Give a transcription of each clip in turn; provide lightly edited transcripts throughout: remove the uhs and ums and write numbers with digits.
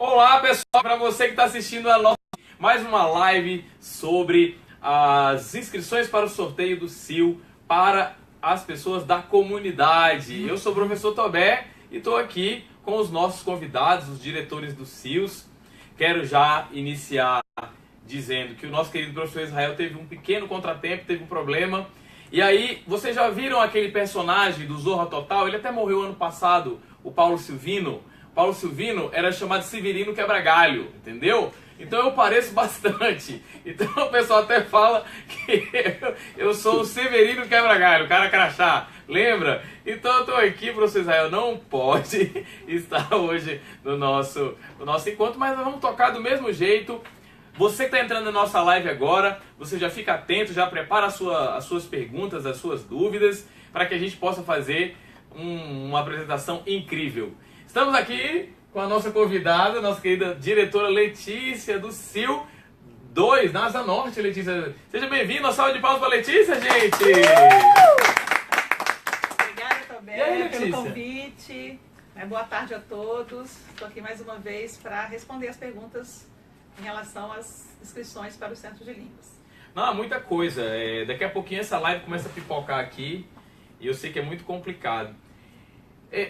Olá pessoal, para você que está assistindo a nossa mais uma live sobre as inscrições para o sorteio do CIO para as pessoas da comunidade. Eu sou o professor Tobé e estou aqui com os nossos convidados, os diretores do CIOs. Quero já iniciar dizendo que o nosso querido professor Israel teve um pequeno contratempo, teve um problema. E aí, vocês já viram aquele personagem do Zorra Total? Ele até morreu ano passado, o Paulo Silvino. Paulo Silvino era chamado de Severino Quebra-Galho, entendeu? Então eu pareço bastante. Então o pessoal até fala que eu sou o Severino Quebra-Galho, o cara crachá. Lembra? Então eu estou aqui, professor Israel não pode estar hoje no nosso encontro, mas nós vamos tocar do mesmo jeito. Você que está entrando na nossa live agora, você já fica atento, já prepara as suas perguntas, as suas dúvidas, para que a gente possa fazer uma apresentação incrível. Estamos aqui com a nossa convidada, nossa querida diretora Letícia do CIO 2, na Asa Norte, Letícia. Seja bem-vinda, uma salva de palmas para a Letícia, gente! Obrigada, Tobé, pelo convite. Boa tarde a todos. Estou aqui mais uma vez para responder as perguntas em relação às inscrições para o Centro de Línguas. Não, muita coisa. Daqui a pouquinho essa live começa a pipocar aqui e eu sei que é muito complicado.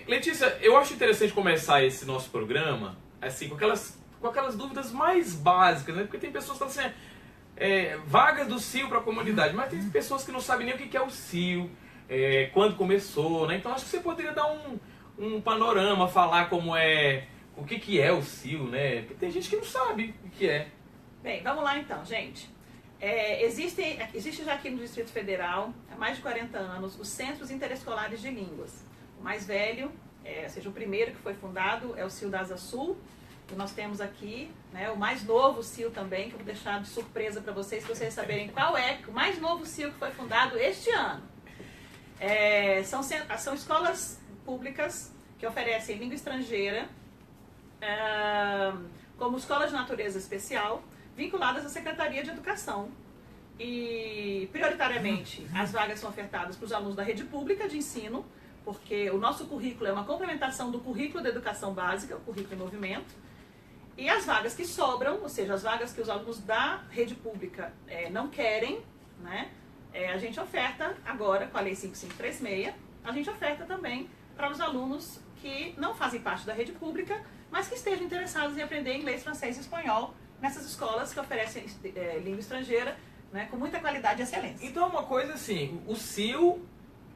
Letícia, eu acho interessante começar esse nosso programa assim, com aquelas dúvidas mais básicas, né? Porque tem pessoas que falam assim, vagas do CIO para a comunidade, mas tem pessoas que não sabem nem o que é o CIO, quando começou, né? Então acho que você poderia dar um panorama, falar como é, o que é o CIO, né? Porque tem gente que não sabe o que é. Bem, vamos lá então, gente. Existe já aqui no Distrito Federal, há mais de 40 anos, os Centros Interescolares de Línguas. O mais velho, ou seja, o primeiro que foi fundado é o CIO da Asa Sul. E nós temos aqui, né, o mais novo CIO também, que eu vou deixar de surpresa para vocês saberem qual é o mais novo CIO que foi fundado este ano. São escolas públicas que oferecem língua estrangeira, como escola de natureza especial, vinculadas à Secretaria de Educação. E, prioritariamente, as vagas são ofertadas para os alunos da rede pública de ensino, porque o nosso currículo é uma complementação do currículo da educação básica, o currículo em movimento. E as vagas que sobram, ou seja, as vagas que os alunos da rede pública não querem, né, a gente oferta agora, com a Lei 5536, a gente oferta também para os alunos que não fazem parte da rede pública, mas que estejam interessados em aprender inglês, francês e espanhol nessas escolas que oferecem língua estrangeira, né, com muita qualidade e excelência. Então, uma coisa assim, o CIO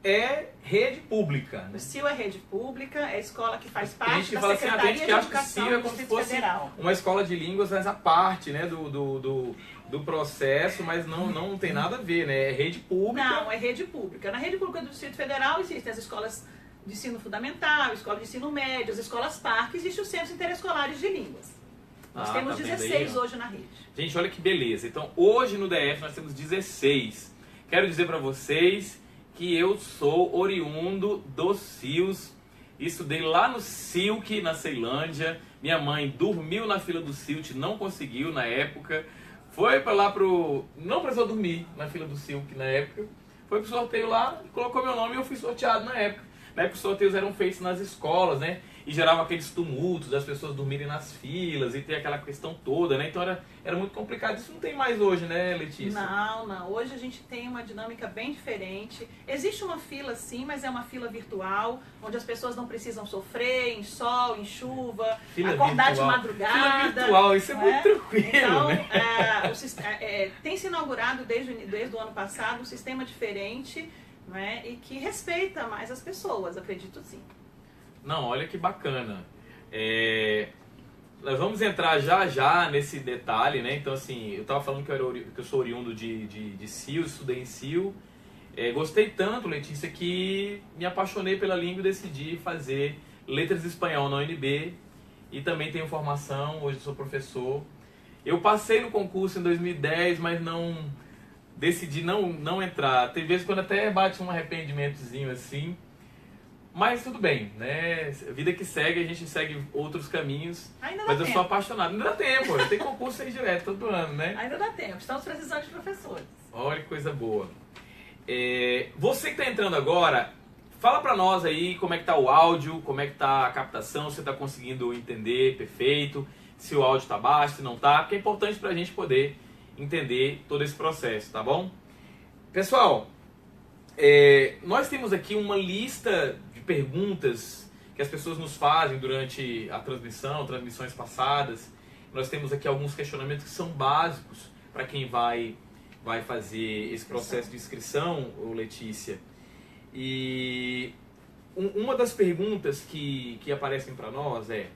é rede pública, né? O CIO é rede pública, é a escola que faz parte da Secretaria de Educação do Distrito Federal. Uma escola de línguas, mas a parte, né, do processo, mas não tem nada a ver, né? É rede pública. Não, é rede pública. Na rede pública do Distrito Federal existem as escolas de ensino fundamental, escola de ensino médio, as escolas parque, existem os centros interescolares de línguas. Nós temos 16 hoje na rede. Gente, olha que beleza. Então, hoje no DF nós temos 16. Quero dizer para vocês que eu sou oriundo dos CIOs, estudei lá no CILC, na Ceilândia. Minha mãe dormiu na fila do CILC, não conseguiu na época. Foi para lá não precisou dormir na fila do CILC na época. Foi pro sorteio lá, colocou meu nome e eu fui sorteado na época. Na época os sorteios eram feitos nas escolas, né? E geravam aqueles tumultos das pessoas dormirem nas filas e ter aquela questão toda, né? Então era muito complicado. Isso não tem mais hoje, né, Letícia? Não. Hoje a gente tem uma dinâmica bem diferente. Existe uma fila sim, mas é uma fila virtual, onde as pessoas não precisam sofrer em sol, em chuva, acordar de madrugada. Fila virtual, isso é muito tranquilo, então, né? Tem se inaugurado desde o ano passado um sistema diferente, né, e que respeita mais as pessoas, acredito sim. Não, olha que bacana. Nós vamos entrar já nesse detalhe, né? Então, assim, eu estava falando que eu sou oriundo de CIO, estudei em CIO. Gostei tanto, Letícia, que me apaixonei pela língua e decidi fazer letras de espanhol na UNB. E também tenho formação, hoje sou professor. Eu passei no concurso em 2010, mas decidi não entrar. Tem vezes quando até bate um arrependimentozinho assim. Mas tudo bem, né? Vida que segue, a gente segue outros caminhos. Ainda dá mas tempo. Eu sou apaixonado. Ainda dá tempo, tem concurso aí direto todo ano, né? Ainda dá tempo, estamos precisando de professores. Olha que coisa boa. Você que está entrando agora, fala pra nós aí como é que tá o áudio, como é que tá a captação, você tá conseguindo entender perfeito. se o áudio está baixo, se não está, porque é importante para a gente poder entender todo esse processo, tá bom? Pessoal, nós temos aqui uma lista de perguntas que as pessoas nos fazem durante a transmissão, transmissões passadas. Nós temos aqui alguns questionamentos que são básicos para quem vai fazer esse processo de inscrição, Letícia. E uma das perguntas que aparecem para nós é: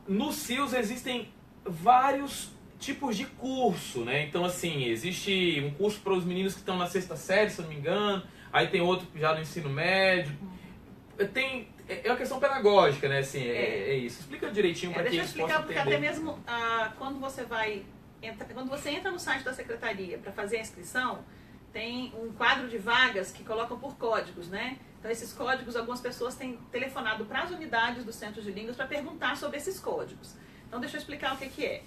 nos CIUs existem vários tipos de curso, né? Então, assim, existe um curso para os meninos que estão na 6ª série, se eu não me engano, aí tem outro já no ensino médio. É uma questão pedagógica, né? Assim, é isso. Explica direitinho para quem possa entender. Deixa eu explicar, porque até mesmo quando você entra no site da secretaria para fazer a inscrição, tem um quadro de vagas que colocam por códigos, né? Então, esses códigos, algumas pessoas têm telefonado para as unidades dos centros de línguas para perguntar sobre esses códigos. Então, deixa eu explicar o que é.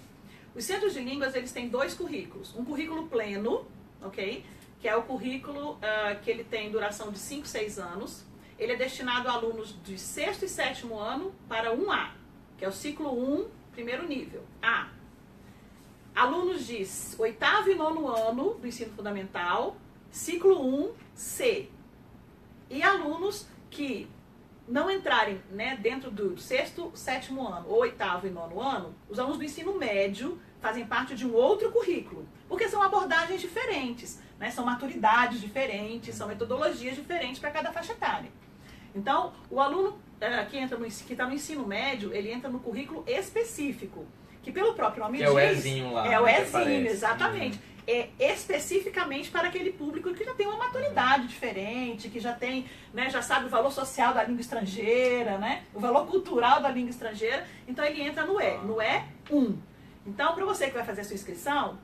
Os centros de línguas, eles têm 2 currículos. Um currículo pleno, ok? Que é o currículo que ele tem duração de 5, 6 anos. Ele é destinado a alunos de 6º e 7º ano para 1A, que é o ciclo 1, primeiro nível, A. Alunos de 8º e 9º ano do ensino fundamental, ciclo 1, C. E alunos que não entrarem, né, dentro do 6º, 7º ano ou 8º e 9º ano, os alunos do ensino médio fazem parte de um outro currículo, porque são abordagens diferentes, né, são maturidades diferentes, são metodologias diferentes para cada faixa etária. Então, o aluno que está no ensino médio, ele entra no currículo específico, que pelo próprio nome diz... É o Ezinho lá. É o Ezinho, exatamente. É especificamente para aquele público que já tem uma maturidade diferente, que já tem, né, já sabe o valor social da língua estrangeira, né, o valor cultural da língua estrangeira. Então, ele entra no E1. Então, para você que vai fazer a sua inscrição,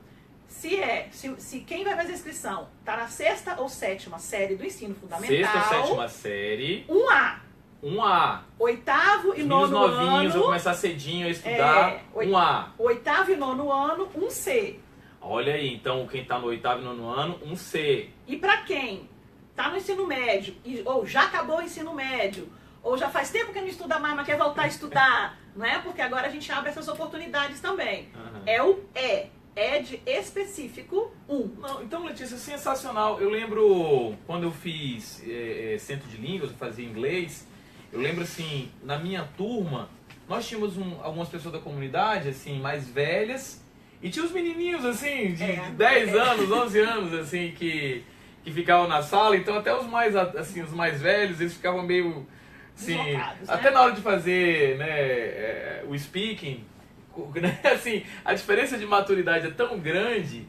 se quem vai fazer a inscrição está na 6ª ou 7ª série do ensino fundamental... 6ª ou 7ª série... 1A. 1A. 8º e 9º ano... Os novinhos vão começar cedinho a estudar. 1A. 8º e 9º ano, 1C. Olha aí, então quem está no 8º e 9º ano, 1C. E para quem está no ensino médio, ou já acabou o ensino médio, ou já faz tempo que não estuda mais, mas quer voltar a estudar, não é? Porque agora a gente abre essas oportunidades também. É o E de específico 1. Não, então, Letícia, sensacional. Eu lembro quando eu fiz centro de línguas, eu fazia inglês, eu lembro assim, na minha turma, nós tínhamos algumas pessoas da comunidade, assim, mais velhas, e tinha os menininhos, assim, de 10 anos, 11 anos, assim, que ficavam na sala. Então, até os mais velhos, eles ficavam meio, assim, até na hora de fazer, né, o speaking, né, assim, a diferença de maturidade é tão grande.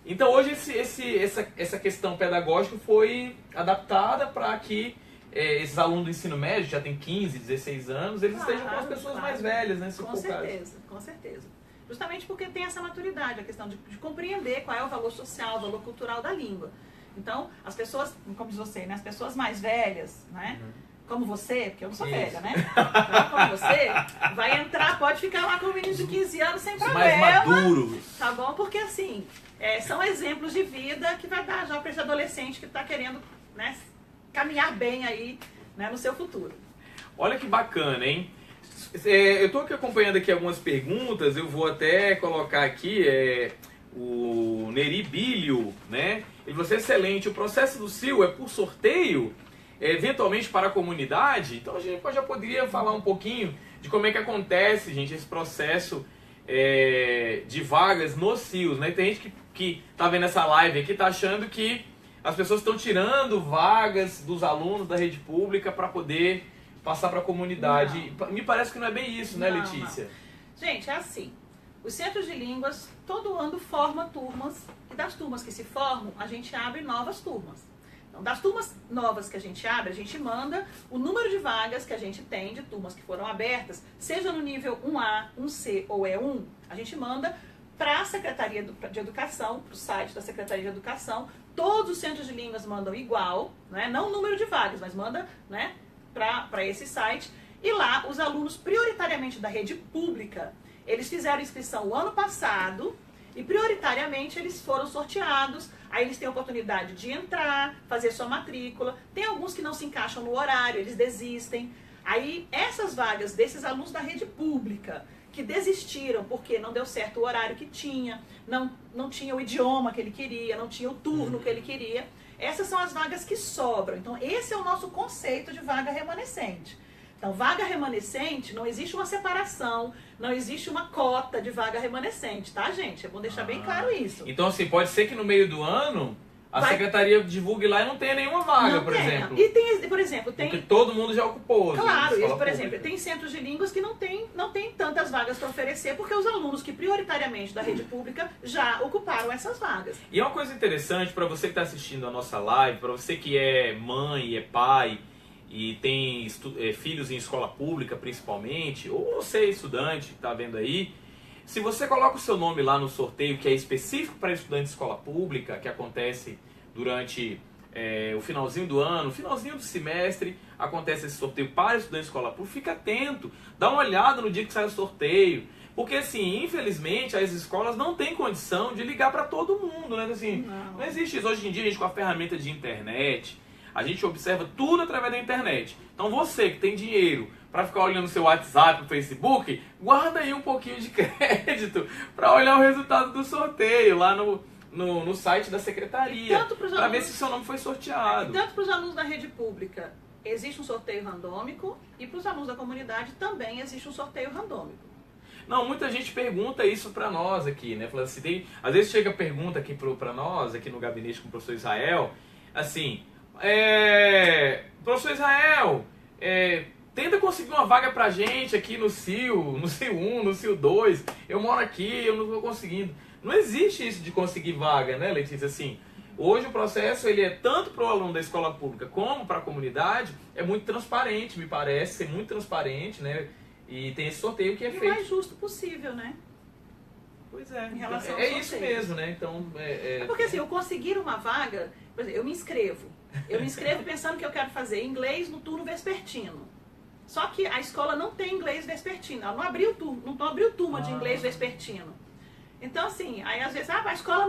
Então, hoje, essa questão pedagógica foi adaptada para que esses alunos do ensino médio, já tem 15, 16 anos, eles estejam com as pessoas mais velhas, né? Com certeza. Justamente porque tem essa maturidade, a questão de compreender qual é o valor social, o valor cultural da língua. Então, as pessoas, como diz você, né? As pessoas mais velhas, né? Como você, porque eu não sou velha, né? Então, como você, vai entrar, pode ficar lá com um menino de 15 anos sem problema. Mais maduros. Tá bom? Porque assim, são exemplos de vida que vai dar já para esse adolescente que está querendo, né, caminhar bem aí, né, no seu futuro. Olha que bacana, hein? Eu estou acompanhando aqui algumas perguntas, eu vou até colocar aqui o Neri Bilho, né? Ele falou assim: excelente, o processo do CIU é por sorteio, eventualmente para a comunidade? Então a gente já poderia falar um pouquinho de como é que acontece, gente, esse processo de vagas nos CIUs, né? Tem gente que tá vendo essa live aqui, tá achando que as pessoas estão tirando vagas dos alunos da rede pública para poder passar para a comunidade. Não. Me parece que não é bem isso, né, Letícia? Não. Gente, é assim. Os centros de línguas, todo ano, formam turmas. E das turmas que se formam, a gente abre novas turmas. Então, das turmas novas que a gente abre, a gente manda o número de vagas que a gente tem, de turmas que foram abertas, seja no nível 1A, 1C ou E1, a gente manda para a Secretaria de Educação, para o site da Secretaria de Educação. Todos os centros de línguas mandam igual, né? Não o número de vagas, mas manda, né, para esse site. E lá, os alunos, prioritariamente da rede pública, eles fizeram inscrição o ano passado e prioritariamente eles foram sorteados. Aí eles têm a oportunidade de entrar, fazer sua matrícula. Tem alguns que não se encaixam no horário, eles desistem. Aí, essas vagas desses alunos da rede pública que desistiram porque não deu certo o horário que tinha, não tinha o idioma que ele queria, não tinha o turno que ele queria, essas são as vagas que sobram. Então, esse é o nosso conceito de vaga remanescente. Então, vaga remanescente, não existe uma separação, não existe uma cota de vaga remanescente, tá, gente? É bom deixar bem claro isso. Então, assim, pode ser que no meio do ano a secretaria divulgue lá e não tenha nenhuma vaga, por exemplo. E tem, por exemplo, tem... Porque todo mundo já ocupou. Claro, isso, por exemplo, tem centros de línguas que não tem tantas vagas para oferecer, porque os alunos que prioritariamente da rede pública já ocuparam essas vagas. E é uma coisa interessante para você que está assistindo a nossa live, para você que é mãe, é pai e tem filhos em escola pública principalmente, ou você é estudante que está vendo aí, se você coloca o seu nome lá no sorteio que é específico para estudante de escola pública, que acontece durante o finalzinho do ano, finalzinho do semestre, acontece esse sorteio para estudante de escola pública, fica atento, dá uma olhada no dia que sai o sorteio, porque assim, infelizmente as escolas não têm condição de ligar para todo mundo, né? Assim, não existe isso. Hoje em dia, a gente com a ferramenta de internet, a gente observa tudo através da internet. Então você que tem dinheiro para ficar olhando seu WhatsApp, o Facebook, guarda aí um pouquinho de crédito para olhar o resultado do sorteio lá no site da secretaria, para ver se seu nome foi sorteado. Tanto para os alunos da rede pública existe um sorteio randômico e para os alunos da comunidade também existe um sorteio randômico. Não, muita gente pergunta isso para nós aqui, né? Falando assim, às vezes chega pergunta aqui para nós, aqui no gabinete com o professor Israel, assim, professor Israel, tenta conseguir uma vaga pra gente aqui no CIL 1, no CIL 2, eu moro aqui, eu não estou conseguindo. Não existe isso de conseguir vaga, né, Letícia? Assim, hoje o processo, ele é tanto para o aluno da escola pública como para a comunidade, é muito transparente, me parece ser muito transparente, né? E tem esse sorteio que é feito. O mais justo possível, né? Pois é. Em relação ao isso sorteio. mesmo, né? Então, porque assim, eu conseguir uma vaga, por exemplo, eu me inscrevo pensando que eu quero fazer inglês no turno vespertino. Só que a escola não tem inglês vespertino, ela não abriu turma de inglês vespertino. Então, assim, aí às vezes, a escola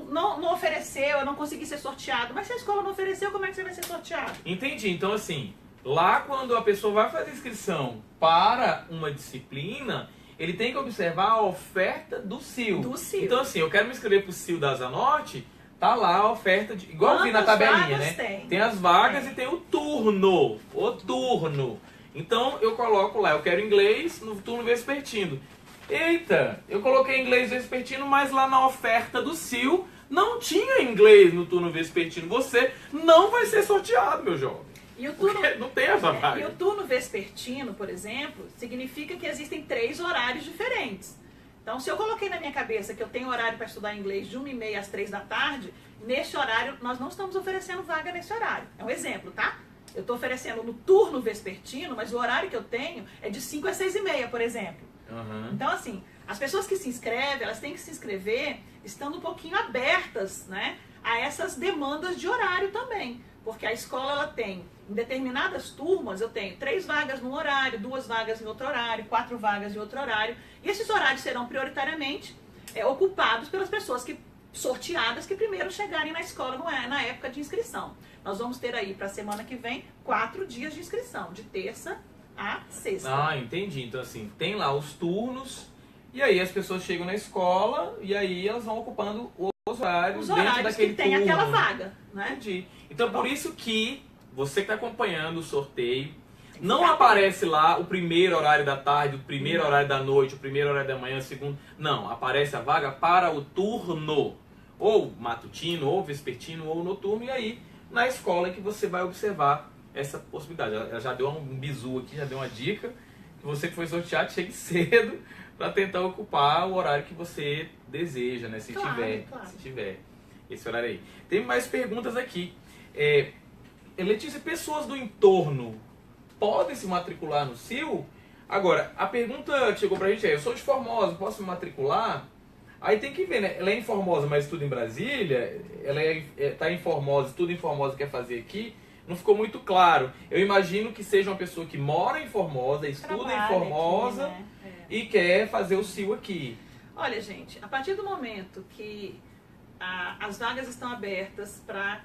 não ofereceu, eu não consegui ser sorteado. Mas se a escola não ofereceu, como é que você vai ser sorteado? Entendi. Então, assim, lá quando a pessoa vai fazer inscrição para uma disciplina, ele tem que observar a oferta do CIL. Então, assim, eu quero me inscrever para o CIL da Asa Norte, tá lá a oferta, igual eu vi na tabelinha, né? Tem as vagas e tem o turno. O turno. Então, eu coloco lá, eu quero inglês no turno vespertino. Eita, eu coloquei inglês vespertino, mas lá na oferta do CIL não tinha inglês no turno vespertino. Você não vai ser sorteado, meu jovem. E o turno, não tem essa vaga. E o turno vespertino, por exemplo, significa que existem 3 horários diferentes. Então, se eu coloquei na minha cabeça que eu tenho horário para estudar inglês de 1h30 às 3 da tarde, neste horário, nós não estamos oferecendo vaga nesse horário. É um exemplo, tá? Eu estou oferecendo no turno vespertino, mas o horário que eu tenho é de 5 às 6h30, por exemplo. Então, assim, as pessoas que se inscrevem, elas têm que se inscrever estando um pouquinho abertas, né, a essas demandas de horário também. Porque a escola, ela tem, em determinadas turmas, eu tenho 3 vagas num horário, 2 vagas em outro horário, 4 vagas em outro horário. E esses horários serão prioritariamente ocupados pelas pessoas sorteadas que primeiro chegarem na escola na época de inscrição. Nós vamos ter aí, para a semana que vem, 4 dias de inscrição, de terça a sexta. Ah, entendi. Então, assim, tem lá os turnos, e aí as pessoas chegam na escola, e aí elas vão ocupando os horários dentro daquele que tem turno. aquela vaga, né? Entendi. Então, por isso que você que está acompanhando o sorteio, não aparece lá o primeiro horário da tarde, o primeiro horário da noite, o primeiro horário da manhã, o segundo. Não, aparece a vaga para o turno, ou matutino, ou vespertino, ou noturno, e aí na escola é que você vai observar essa possibilidade. Ela já deu um bizu aqui, já deu uma dica, que você que foi sorteado, chegue cedo para tentar ocupar o horário que você deseja, né? Se tiver esse horário aí. Tem mais perguntas aqui. Letícia, pessoas do entorno podem se matricular no CIL? Agora, a pergunta que chegou pra gente eu sou de Formosa, posso me matricular? Aí tem que ver, né? Ela é em Formosa, mas estuda em Brasília? Ela tá em Formosa, estuda em Formosa, quer fazer aqui? Não ficou muito claro. Eu imagino que seja uma pessoa que mora em Formosa, estuda em Formosa aqui, né? E quer fazer o CIL aqui. Olha, gente, a partir do momento que as vagas estão abertas para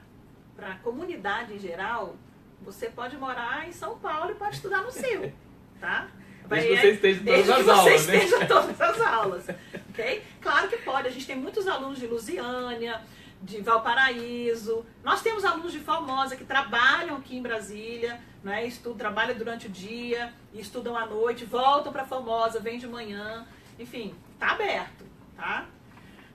a comunidade em geral, você pode morar em São Paulo e pode estudar no CIL, tá? Desde que você esteja em todas as Desde que aulas, você né? esteja em todas as aulas, ok? Claro que pode, a gente tem muitos alunos de Lusiânia, de Valparaíso, nós temos alunos de Formosa que trabalham aqui em Brasília, né? Trabalham durante o dia, estudam à noite, voltam para Formosa, vêm de manhã, enfim, tá aberto, tá?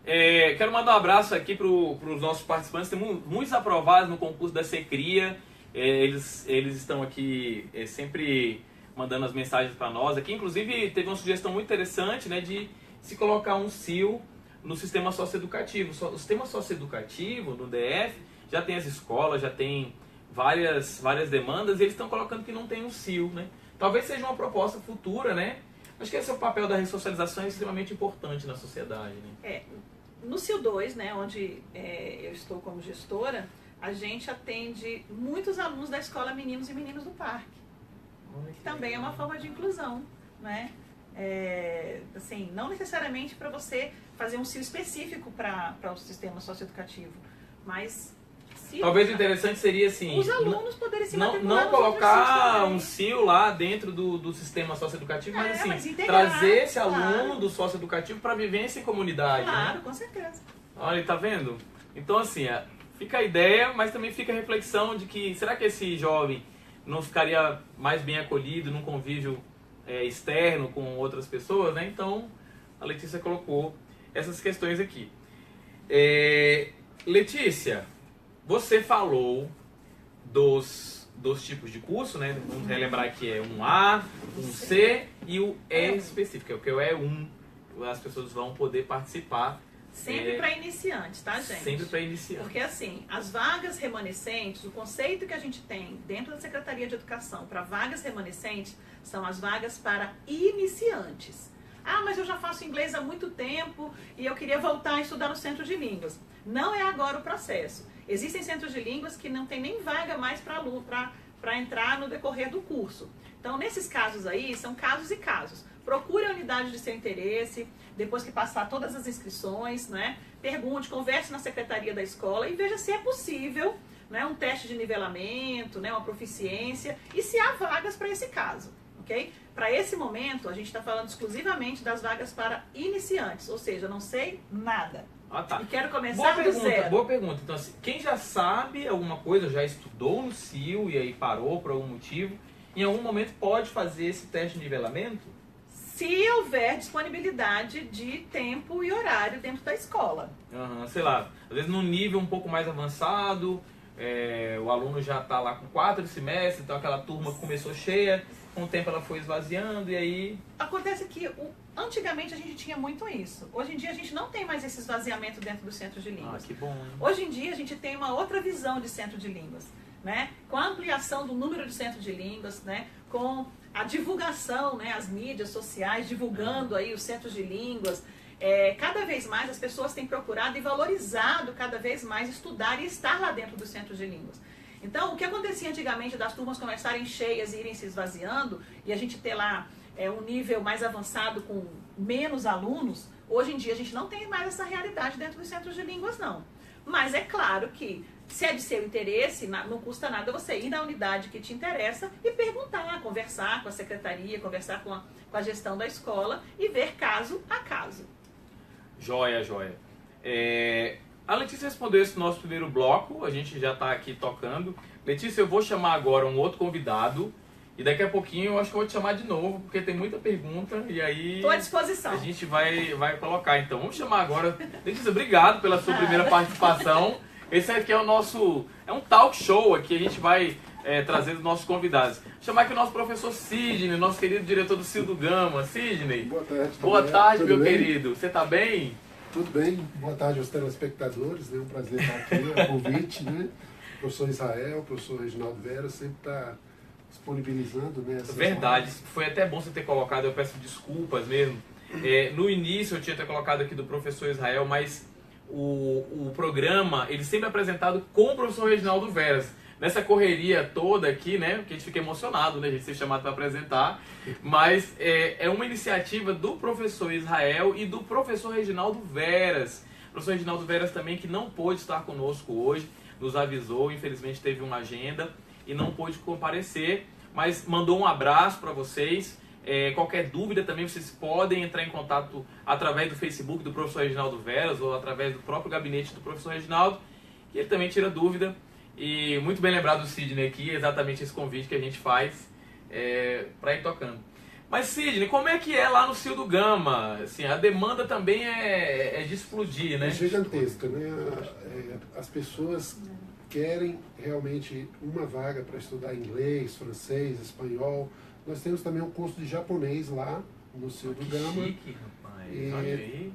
Quero mandar um abraço aqui para os nossos participantes. Tem muitos aprovados no concurso da Secria. Eles estão aqui sempre mandando as mensagens para nós. Aqui, inclusive, teve uma sugestão muito interessante, né, de se colocar um CIL no sistema socioeducativo. O sistema socioeducativo no DF já tem as escolas, já tem várias demandas, e eles estão colocando que não tem um CIL, né? Talvez seja uma proposta futura, né? Acho que esse é o papel da ressocialização, é extremamente importante na sociedade, né? No CIL 2, né, onde eu estou como gestora, a gente atende muitos alunos da escola Meninos e Meninas do Parque, que também é uma forma de inclusão, né? Assim, não necessariamente para você fazer um CIL específico para o sistema socioeducativo, mas talvez o interessante seria assim, os alunos poderem se matricular não colocar um um CIL lá dentro do sistema socioeducativo, mas assim, mas integrar, trazer esse aluno claro, do socioeducativo para vivência em comunidade. Claro, né? Com certeza. Olha, tá vendo? Então assim, fica a ideia, mas também fica a reflexão de que será que esse jovem não ficaria mais bem acolhido num convívio externo com outras pessoas, né? Então a Letícia colocou essas questões aqui. Letícia, você falou dos tipos de curso, né? Vamos relembrar que é um A, um C e o E específico, que é o E1. As pessoas vão poder participar. Sempre para iniciantes, tá, gente? Sempre para iniciantes. Porque assim, as vagas remanescentes, o conceito que a gente tem dentro da Secretaria de Educação para vagas remanescentes são as vagas para iniciantes. Ah, mas eu já faço inglês há muito tempo e eu queria voltar a estudar no Centro de Línguas. Não é agora o processo. Existem centros de línguas que não tem nem vaga mais para entrar no decorrer do curso. Então, nesses casos aí, são casos e casos. Procure a unidade de seu interesse, depois que passar todas as inscrições, né? Pergunte, converse na secretaria da escola e veja se é possível, né, um teste de nivelamento, né, uma proficiência e se há vagas para esse caso, ok? Para esse momento, a gente está falando exclusivamente das vagas para iniciantes, ou seja, não sei nada. Ah, tá. E quero começar do zero. Boa pergunta. Então, assim, quem já sabe alguma coisa, já estudou no CIL e aí parou por algum motivo, em algum momento pode fazer esse teste de nivelamento? Se houver disponibilidade de tempo e horário dentro da escola. Sei lá, às vezes num nível um pouco mais avançado, o aluno já está lá com 4 semestres, então aquela turma começou cheia, com o tempo ela foi esvaziando e aí... Acontece que antigamente a gente tinha muito isso. Hoje em dia a gente não tem mais esse esvaziamento dentro do centro de línguas. Ah, que bom. Hoje em dia a gente tem uma outra visão de centro de línguas, né? Com a ampliação do número de centros de línguas, né? Com a divulgação, né? As mídias sociais divulgando aí os centros de línguas. Cada vez mais as pessoas têm procurado e valorizado cada vez mais estudar e estar lá dentro dos centros de línguas. Então, o que acontecia antigamente das turmas começarem cheias e irem se esvaziando e a gente ter lá um nível mais avançado com menos alunos, hoje em dia a gente não tem mais essa realidade dentro dos centros de línguas, não. Mas é claro que, se é de seu interesse, não custa nada você ir na unidade que te interessa e perguntar, conversar com a secretaria, conversar com a gestão da escola e ver caso a caso. Joia, joia. A Letícia respondeu esse nosso primeiro bloco, a gente já está aqui tocando. Letícia, eu vou chamar agora um outro convidado e daqui a pouquinho eu acho que eu vou te chamar de novo, porque tem muita pergunta e aí... Estou à disposição. A gente vai colocar, então. Vamos chamar agora. Letícia, obrigado pela sua primeira participação. Esse aqui é o nosso... É um talk show aqui, a gente vai trazer os nossos convidados. Vou chamar aqui o nosso professor Sidney, nosso querido diretor do CIL do Gama. Sidney. Boa tarde. Boa tarde, Tudo meu bem? querido. Você está bem? Tudo bem. Boa tarde aos telespectadores. É um prazer estar aqui. É um convite, né? O professor Israel, o professor Reginaldo Vera sempre está disponibilizando, né? Verdade. Foi até bom você ter colocado, eu peço desculpas mesmo. No início eu tinha até colocado aqui do professor Israel, mas o programa, ele sempre é apresentado com o professor Reginaldo Veras. Nessa correria toda aqui, né, porque a gente fica emocionado, né, a gente ser chamado para apresentar, mas é uma iniciativa do professor Israel e do professor Reginaldo Veras. O professor Reginaldo Veras também, que não pôde estar conosco hoje, nos avisou, infelizmente teve uma agenda, e não pôde comparecer, mas mandou um abraço para vocês. Qualquer dúvida também vocês podem entrar em contato através do Facebook do professor Reginaldo Veras ou através do próprio gabinete do professor Reginaldo, que ele também tira dúvida. E muito bem lembrado do Sidney aqui, exatamente esse convite que a gente faz para ir tocando. Mas Sidney, como é que é lá no Cio do Gama? Assim, a demanda também é de explodir, né? É gigantesca, né? As pessoas querem realmente uma vaga para estudar inglês, francês, espanhol. Nós temos também um curso de japonês lá no Cio do Gama. Chique, rapaz. Olha aí.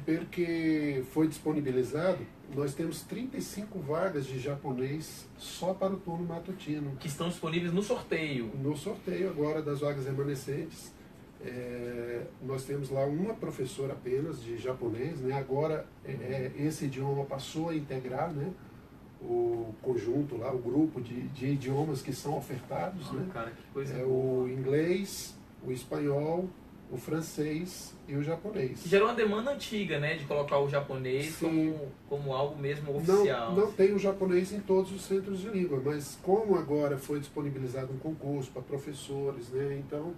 Pelo que foi disponibilizado, nós temos 35 vagas de japonês só para o turno matutino. Que estão disponíveis no sorteio. No sorteio agora das vagas remanescentes, nós temos lá uma professora apenas de japonês, né? Agora esse idioma passou a integrar, né, o conjunto lá, o grupo de idiomas que são ofertados, né? Cara, que coisa O inglês, o espanhol, o francês e o japonês. Gerou uma demanda antiga, né? De colocar o japonês como algo mesmo oficial. Não tem o japonês em todos os centros de língua, mas como agora foi disponibilizado um concurso para professores, né? Então,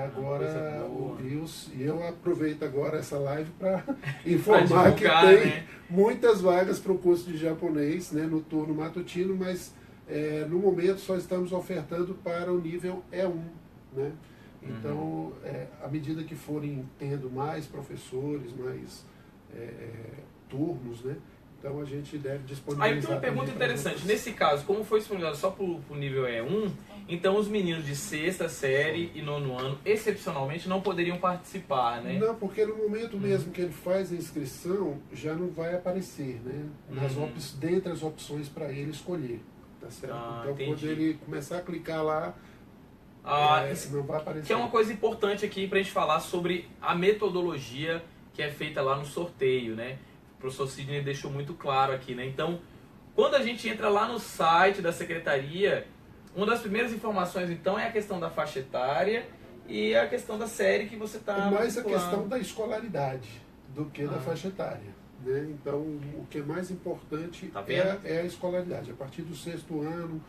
agora e eu aproveito agora essa live para informar que tem, né, muitas vagas para o curso de japonês, né, no turno matutino, mas no momento só estamos ofertando para o nível E1, né? Então, à medida que forem tendo mais professores, mais turnos, né? Então a gente deve disponibilizar. Aí tem uma pergunta interessante. Nesse caso, como foi disponibilizado só para o nível E1, então os meninos de sexta série e nono ano, excepcionalmente, não poderiam participar, né? Não, porque no momento mesmo que ele faz a inscrição, já não vai aparecer, né? Dentre as opções para ele escolher, tá certo? Então entendi. quando ele começar a clicar lá, não vai aparecer. Que é uma coisa importante aqui para a gente falar sobre a metodologia que é feita lá no sorteio, né? O professor Sidney deixou muito claro aqui, né? Então, quando a gente entra lá no site da secretaria, uma das primeiras informações, então, é a questão da faixa etária e a questão da série que você está... Mais a questão da escolaridade do que da faixa etária, né? Então, o que é mais importante é a escolaridade. A partir do 6º ano,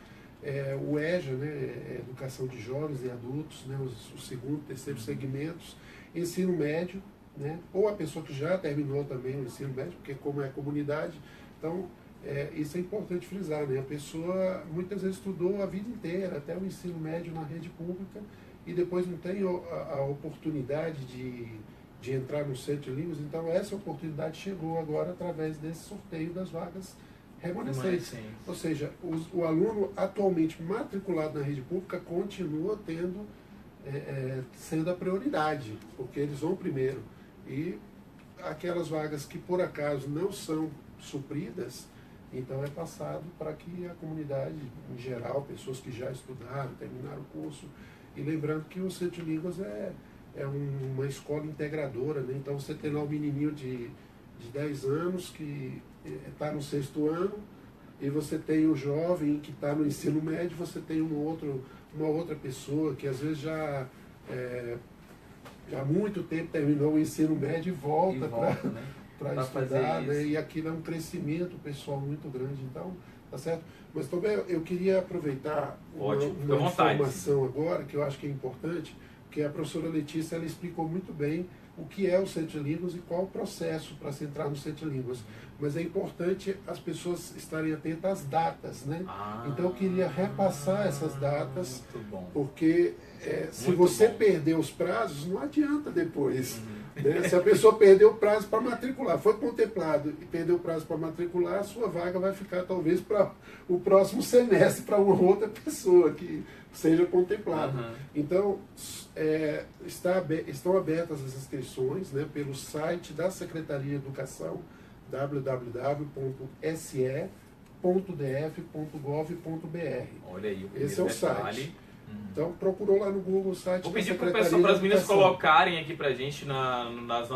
o EJA, né, Educação de Jovens e Adultos, né, os segundo, terceiro segmentos, ensino médio, né, ou a pessoa que já terminou também o ensino médio, porque como é comunidade, então isso é importante frisar, né, a pessoa muitas vezes estudou a vida inteira, até o ensino médio na rede pública, e depois não tem a oportunidade de entrar no centro de línguas, então essa oportunidade chegou agora através desse sorteio das vagas remanescentes. Ou seja, o aluno atualmente matriculado na rede pública continua sendo a prioridade, porque eles vão primeiro. E aquelas vagas que por acaso não são supridas, então é passado para que a comunidade em geral, pessoas que já estudaram, terminaram o curso, e lembrando que o Centro de Línguas é uma escola integradora, né? Então você tem lá um menininho de 10 anos que está no 6º ano, e você tem o jovem que está no ensino médio, você tem uma outra pessoa que às vezes já há muito tempo terminou o ensino médio e volta para estudar, né? E aquilo é um crescimento pessoal muito grande, então, tá certo? Mas também eu queria aproveitar uma informação agora, que eu acho que é importante, que a professora Letícia ela explicou muito bem o que é o Centro de Línguas e qual o processo para se entrar no Centro de Línguas. Mas é importante as pessoas estarem atentas às datas, né? Então eu queria repassar essas datas, porque se você perder os prazos, não adianta depois. Né? Se a pessoa perdeu o prazo para matricular, foi contemplado e perdeu o prazo para matricular, a sua vaga vai ficar talvez para o próximo semestre, para uma outra pessoa que seja contemplada. Então, estão abertas as inscrições, né, pelo site da Secretaria de Educação, www.se.df.gov.br. Olha aí, esse é o site. Então procurou lá no Google o site. Vou pedir para as meninas colocarem aqui pra gente nos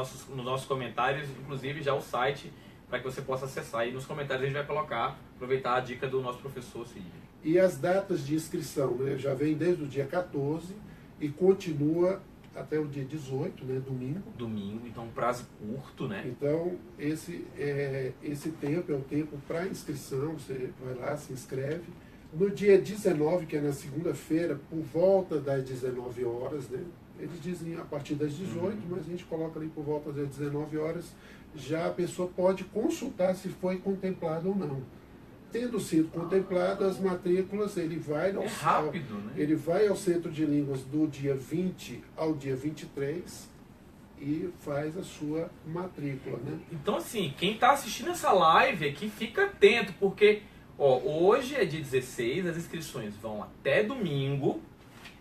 nossos comentários, inclusive já o site, para que você possa acessar. E nos comentários a gente vai colocar, aproveitar a dica do nosso professor Sidney. E as datas de inscrição, né, já vem desde o dia 14 e continua até o dia 18, né, domingo. Domingo, então um prazo curto, né? Então esse tempo é o tempo para inscrição, você vai lá, se inscreve, No dia 19, que é na segunda-feira, por volta das 19 horas, né? Eles dizem a partir das 18, mas a gente coloca ali por volta das 19 horas, já a pessoa pode consultar se foi contemplado ou não. Tendo sido contemplado, as matrículas, ele vai rápido, né? Ele vai ao Centro de Línguas do dia 20 ao dia 23 e faz a sua matrícula, né? Então, assim, quem está assistindo essa live aqui, fica atento, porque hoje é dia 16, as inscrições vão até domingo.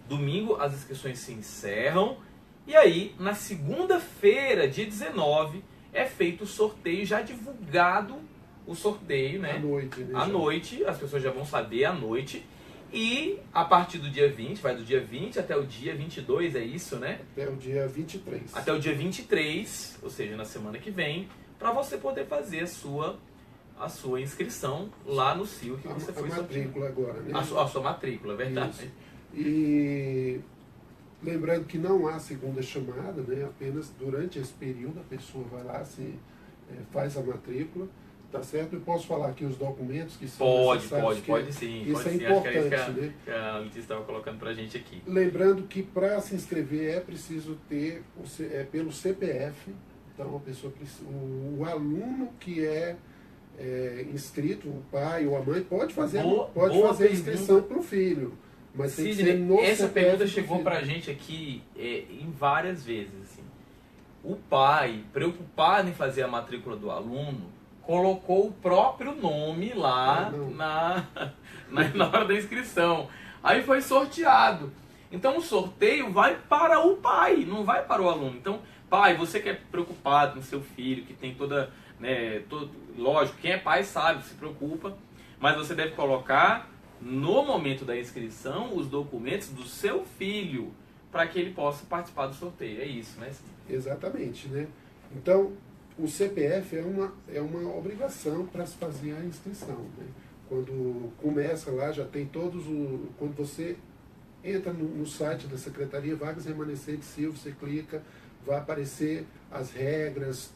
Domingo as inscrições se encerram. E aí, na segunda-feira, dia 19, é feito o sorteio, já divulgado o sorteio, né? À noite, né? À noite, as pessoas já vão saber à noite. E a partir do dia 20, vai do dia 20 até o dia 22, é isso, né? Até o dia 23. Até o dia 23, ou seja, na semana que vem, para você poder fazer a sua inscrição lá no CIL que você foi a matrícula agora, né? A sua matrícula, é verdade. Isso. E lembrando que não há segunda chamada, né? Apenas durante esse período a pessoa vai lá, faz a matrícula, tá certo? Eu posso falar aqui os documentos que são necessários. Pode sim. Isso pode é sim. importante, Acho que é isso né? que a Letícia estava colocando para a gente aqui. Lembrando que para se inscrever é preciso ter pelo CPF. Então a pessoa o aluno que é inscrito, o pai ou a mãe, pode fazer a inscrição para o filho. Mas tem que ser no essa CPF pergunta do chegou filho. para a gente aqui em várias vezes. Assim. O pai, preocupado em fazer a matrícula do aluno, colocou o próprio nome lá na hora da inscrição. Aí foi sorteado. Então o sorteio vai para o pai, não vai para o aluno. Então, pai, você que é preocupado com seu filho, que tem lógico, quem é pai sabe, se preocupa, mas você deve colocar no momento da inscrição os documentos do seu filho para que ele possa participar do sorteio. É isso, né? Exatamente, né? Então, o CPF é uma obrigação para se fazer a inscrição, né? Quando começa lá, já tem quando você entra no site da Secretaria Vagas Remanescentes CIL, você clica, vai aparecer as regras,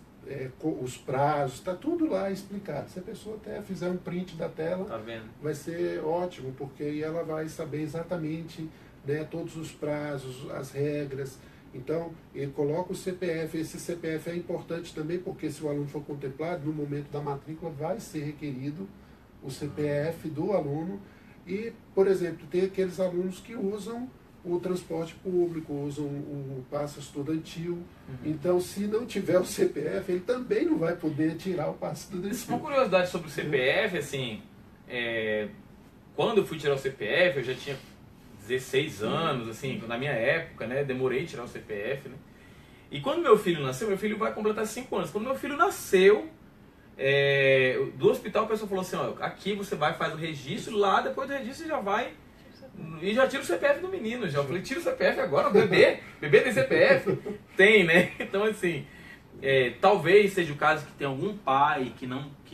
os prazos, está tudo lá explicado. Se a pessoa até fizer um print da tela, Tá vendo? vai ser ótimo, porque aí ela vai saber exatamente, né, todos os prazos, as regras. Então, ele coloca o CPF. Esse CPF é importante também, porque se o aluno for contemplado, no momento da matrícula vai ser requerido o CPF do aluno. E, por exemplo, tem aqueles alunos que usam o transporte público, usam o passe estudantil. Então, se não tiver o CPF, ele também não vai poder tirar o passe estudantil. Uma curiosidade sobre o CPF, assim, quando eu fui tirar o CPF, eu já tinha 16 anos, assim, na minha época, né, demorei a tirar o CPF, né. E quando meu filho nasceu, meu filho vai completar 5 anos. Quando meu filho nasceu, do hospital a pessoa falou assim, ó, aqui você faz o registro, lá depois do registro você já vai e já tira o CPF do menino. Já falei, tira o CPF agora, o bebê tem CPF? Tem, né? Então, assim, talvez seja o caso que tem algum pai que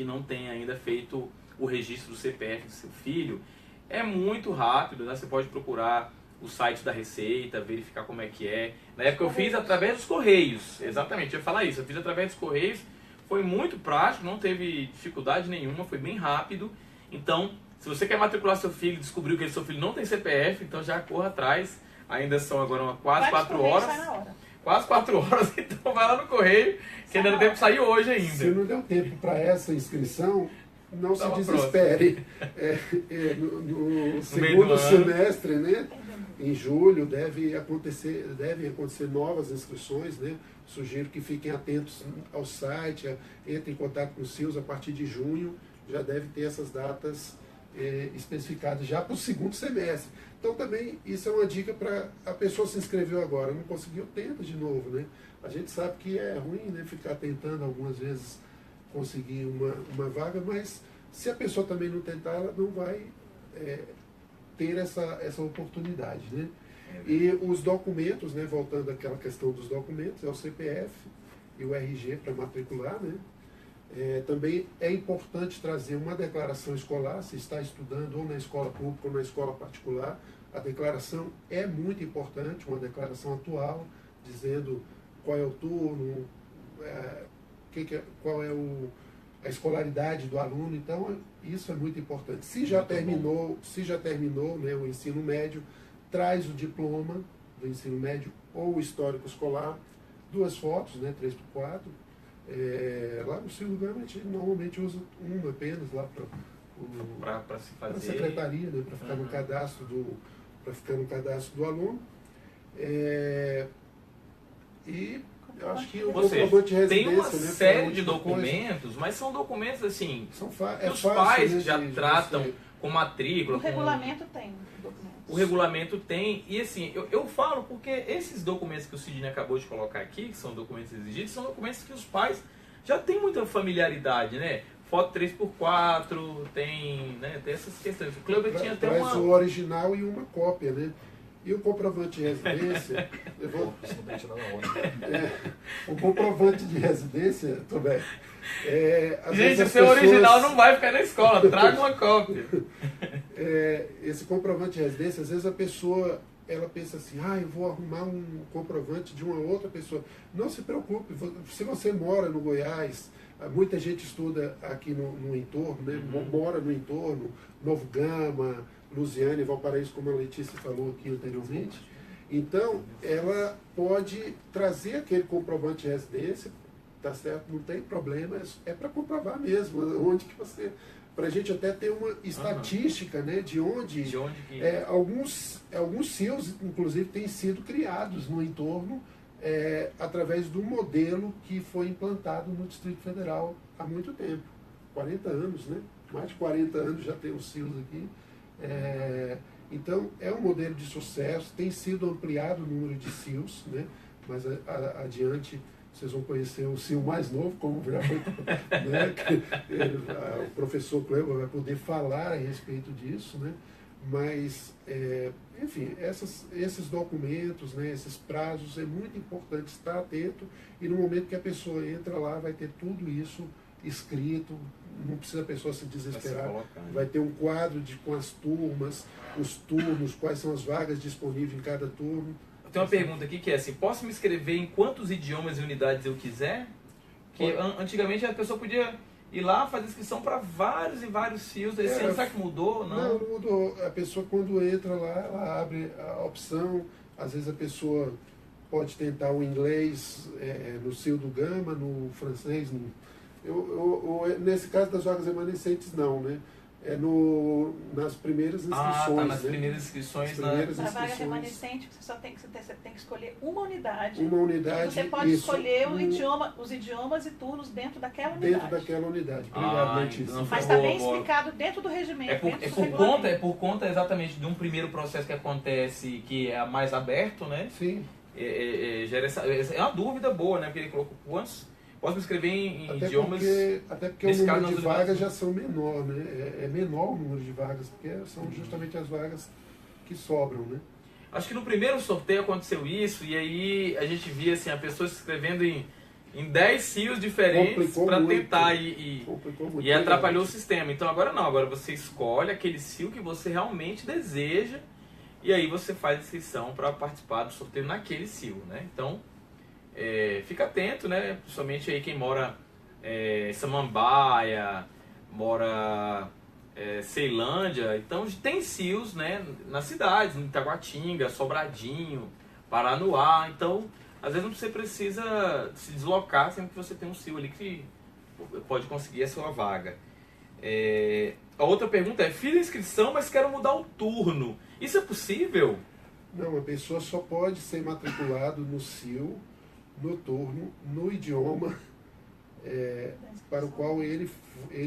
não tenha ainda feito o registro do CPF do seu filho. É muito rápido, né? Você pode procurar o site da Receita, verificar como é que é. Na época eu fiz através dos Correios, exatamente, eu ia falar isso, eu fiz através dos Correios, foi muito prático, não teve dificuldade nenhuma, foi bem rápido. Então, se você quer matricular seu filho e descobriu que seu filho não tem CPF, então já corra atrás, ainda são agora quase 4 horas. Quase 4 horas, então vai lá no Correio, que ainda dá tempo de sair hoje ainda. Se não deu tempo para essa inscrição, não se desespere. No segundo semestre, né, em julho, devem acontecer novas inscrições, né? Sugiro que fiquem atentos ao site, entrem em contato com os CILs a partir de junho, já deve ter essas datas especificadas já para o segundo semestre. Então também isso é uma dica para a pessoa se inscreveu agora, não conseguiu, tenta de novo, né? A gente sabe que é ruim, né, ficar tentando algumas vezes conseguir uma vaga, mas se a pessoa também não tentar, ela não vai ter essa oportunidade, né? E os documentos, né, voltando àquela questão dos documentos, é o CPF e o RG para matricular, né? Também é importante trazer uma declaração escolar, se está estudando ou na escola pública ou na escola particular. A declaração é muito importante, uma declaração atual, dizendo qual é o turno, qual é a escolaridade do aluno. Então, isso é muito importante. Se já terminou, né, o ensino médio, traz o diploma do ensino médio ou o histórico escolar, 2 fotos, né, 3x4. Lá no Sil do Gama, a gente normalmente usa uma apenas lá para se fazer. Para a secretaria, né, para ficar no cadastro do aluno. E eu acho que o comprovante de residência, tem uma né, série de documentos, mas são documentos assim que os fácil, pais né, já tratam com matrícula. O regulamento tem documentos. O regulamento tem, e assim, eu falo porque esses documentos que o Sidney acabou de colocar aqui, que são documentos exigidos, são documentos que os pais já têm muita familiaridade, né? Foto 3x4, tem essas questões. O Kleber tinha até traz o original e uma cópia, né? E o comprovante de residência, o comprovante de residência, também. Gente, o seu original não vai ficar na escola, traga uma cópia. Esse comprovante de residência, às vezes a pessoa, ela pensa assim, eu vou arrumar um comprovante de uma outra pessoa. Não se preocupe, se você mora no Goiás, muita gente estuda aqui no entorno, né? Mora no entorno, Novo Gama, Lusiana e Valparaíso, como a Letícia falou aqui anteriormente. Então, ela pode trazer aquele comprovante de residência, tá certo? Não tem problema, é para comprovar mesmo onde que você... Para a gente até ter uma estatística, né, de onde que... alguns CIOs, inclusive, têm sido criados no entorno através do modelo que foi implantado no Distrito Federal há muito tempo, 40 anos, né? Mais de 40 anos já tem os CIOs aqui. Então, é um modelo de sucesso, tem sido ampliado o número de CIOs, né? Mas adiante vocês vão conhecer o CIO mais novo, como já foi, né? O professor Kleber vai poder falar a respeito disso, né? Mas, enfim, esses documentos, né, esses prazos, é muito importante estar atento, e no momento que a pessoa entra lá, vai ter tudo isso escrito, não precisa a pessoa se desesperar, vai ter um quadro com as turmas, os turnos, quais são as vagas disponíveis em cada turno. Tem uma pergunta aqui que é assim, posso me inscrever em quantos idiomas e unidades eu quiser? Que antigamente a pessoa podia ir lá fazer inscrição para vários e vários CIOs, esse ano será que mudou? Não mudou. A pessoa quando entra lá, ela abre a opção, às vezes a pessoa pode tentar o inglês no CIO do Gama, no francês, nesse caso das vagas remanescentes não, né? Nas primeiras inscrições. Nas primeiras inscrições. Na vaga remanescente, você tem que escolher uma unidade. Uma unidade. E você pode escolher os idiomas e turnos dentro daquela unidade. Dentro daquela unidade. Obrigado, Letícia. Mas está bem explicado dentro do regimento. É por conta exatamente de um primeiro processo que acontece, que é mais aberto, né? Sim. É uma dúvida boa, né? Porque ele colocou quantos. Posso me inscrever em idiomas... Até porque o número de vagas já são menor, né? É menor o número de vagas, porque são justamente as vagas que sobram, né? Acho que no primeiro sorteio aconteceu isso, e aí a gente via assim, a pessoa se inscrevendo em 10 CIOs diferentes para tentar e atrapalhou o sistema. Então agora não, agora você escolhe aquele CIO que você realmente deseja, e aí você faz a inscrição para participar do sorteio naquele CIO, né? Então... fica atento, né? Principalmente aí quem mora em Samambaia, mora Ceilândia. Então tem CIOs, né, nas cidades, em Itaguatinga, Sobradinho, Paranoá. Então, às vezes você precisa se deslocar, sempre que você tem um CIO ali que pode conseguir a sua vaga. A outra pergunta é, fiz a inscrição, mas quero mudar o turno. Isso é possível? Não, a pessoa só pode ser matriculado no CIO, no turno, no idioma para o qual ele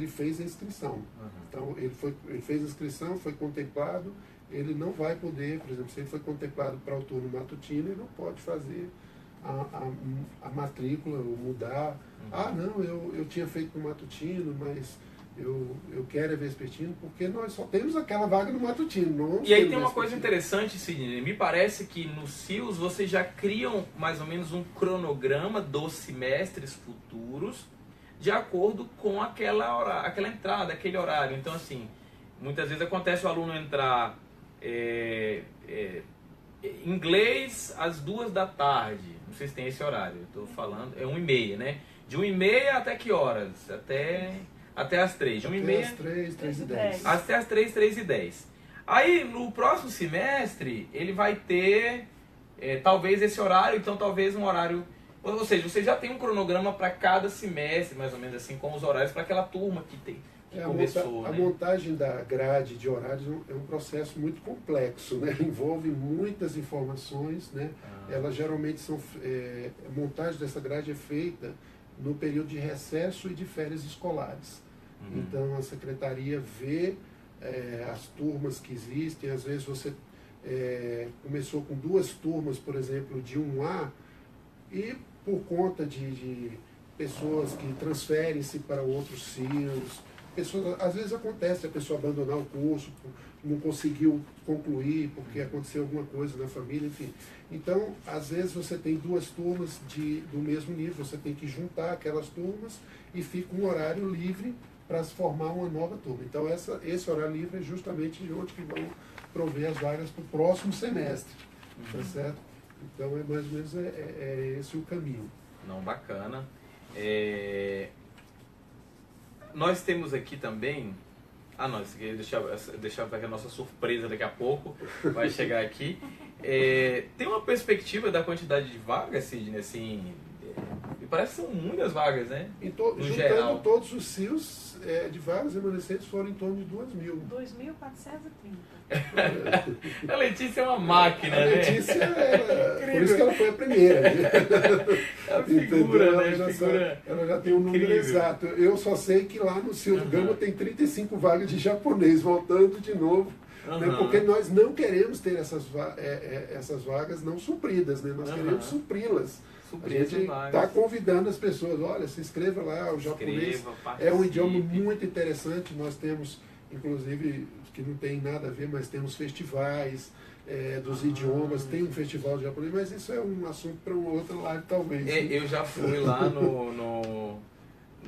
fez a inscrição. Então, ele fez a inscrição, foi contemplado, ele não vai poder, por exemplo, se ele foi contemplado para o turno matutino, ele não pode fazer a matrícula, ou mudar. Não, eu tinha feito no matutino, mas eu quero é vespertino, porque nós só temos aquela vaga no matutino. E aí tem uma coisa interessante, Sidney, me parece que nos CIOs vocês já criam mais ou menos um cronograma dos semestres futuros de acordo com aquela entrada, aquele horário. Então, assim, muitas vezes acontece o aluno entrar inglês às 2 da tarde, não sei se tem esse horário, eu estou falando, 1h30, né? De 1h30 até que horas? Até as 3. De 1h30 Às 3h10. até as 3h10. Aí, no próximo semestre, ele vai ter, talvez esse horário, então talvez um horário... Ou seja, você já tem um cronograma para cada semestre, mais ou menos assim, com os horários para aquela turma que começou, a né? montagem da grade de horários é um processo muito complexo, né? Envolve muitas informações, né? Elas geralmente são... a montagem dessa grade é feita no período de recesso e de férias escolares. Então, a secretaria vê as turmas que existem. Às vezes você começou com 2 turmas, por exemplo, de 1A, e por conta de pessoas que transferem-se para outros CIOs, às vezes acontece a pessoa abandonar o curso, não conseguiu concluir porque aconteceu alguma coisa na família, enfim. Então, às vezes você tem 2 turmas do mesmo nível, você tem que juntar aquelas turmas e fica um horário livre para se formar uma nova turma. Então, esse horário livre é justamente de onde que vão prover as vagas para o próximo semestre, tá certo? Então, é mais ou menos esse o caminho. Não, bacana. Nós temos aqui também... nós deixar para a nossa surpresa daqui a pouco, vai chegar aqui. Tem uma perspectiva da quantidade de vagas, Sidney, assim... Me parece que são muitas vagas, né? Juntando geral. todos os CIOs de vagas remanescentes foram em torno de 2.000. 2.430. A Letícia é uma máquina, A né? Letícia por isso que ela foi a primeira. Né? É uma figura, Entendeu? né? Ela já tem um número Incrível. exato. Eu só sei que lá no CIO do Gama tem 35 vagas de japonês, voltando de novo. Né? Porque nós não queremos ter essas vagas não supridas, né? Nós queremos supri-las. A gente está convidando as pessoas, olha, se inscreva lá, o japonês é um idioma muito interessante. Nós temos, inclusive, que não tem nada a ver, mas temos festivais dos idiomas, tem um festival de japonês, mas isso é um assunto para uma outra live, talvez. Eu já fui lá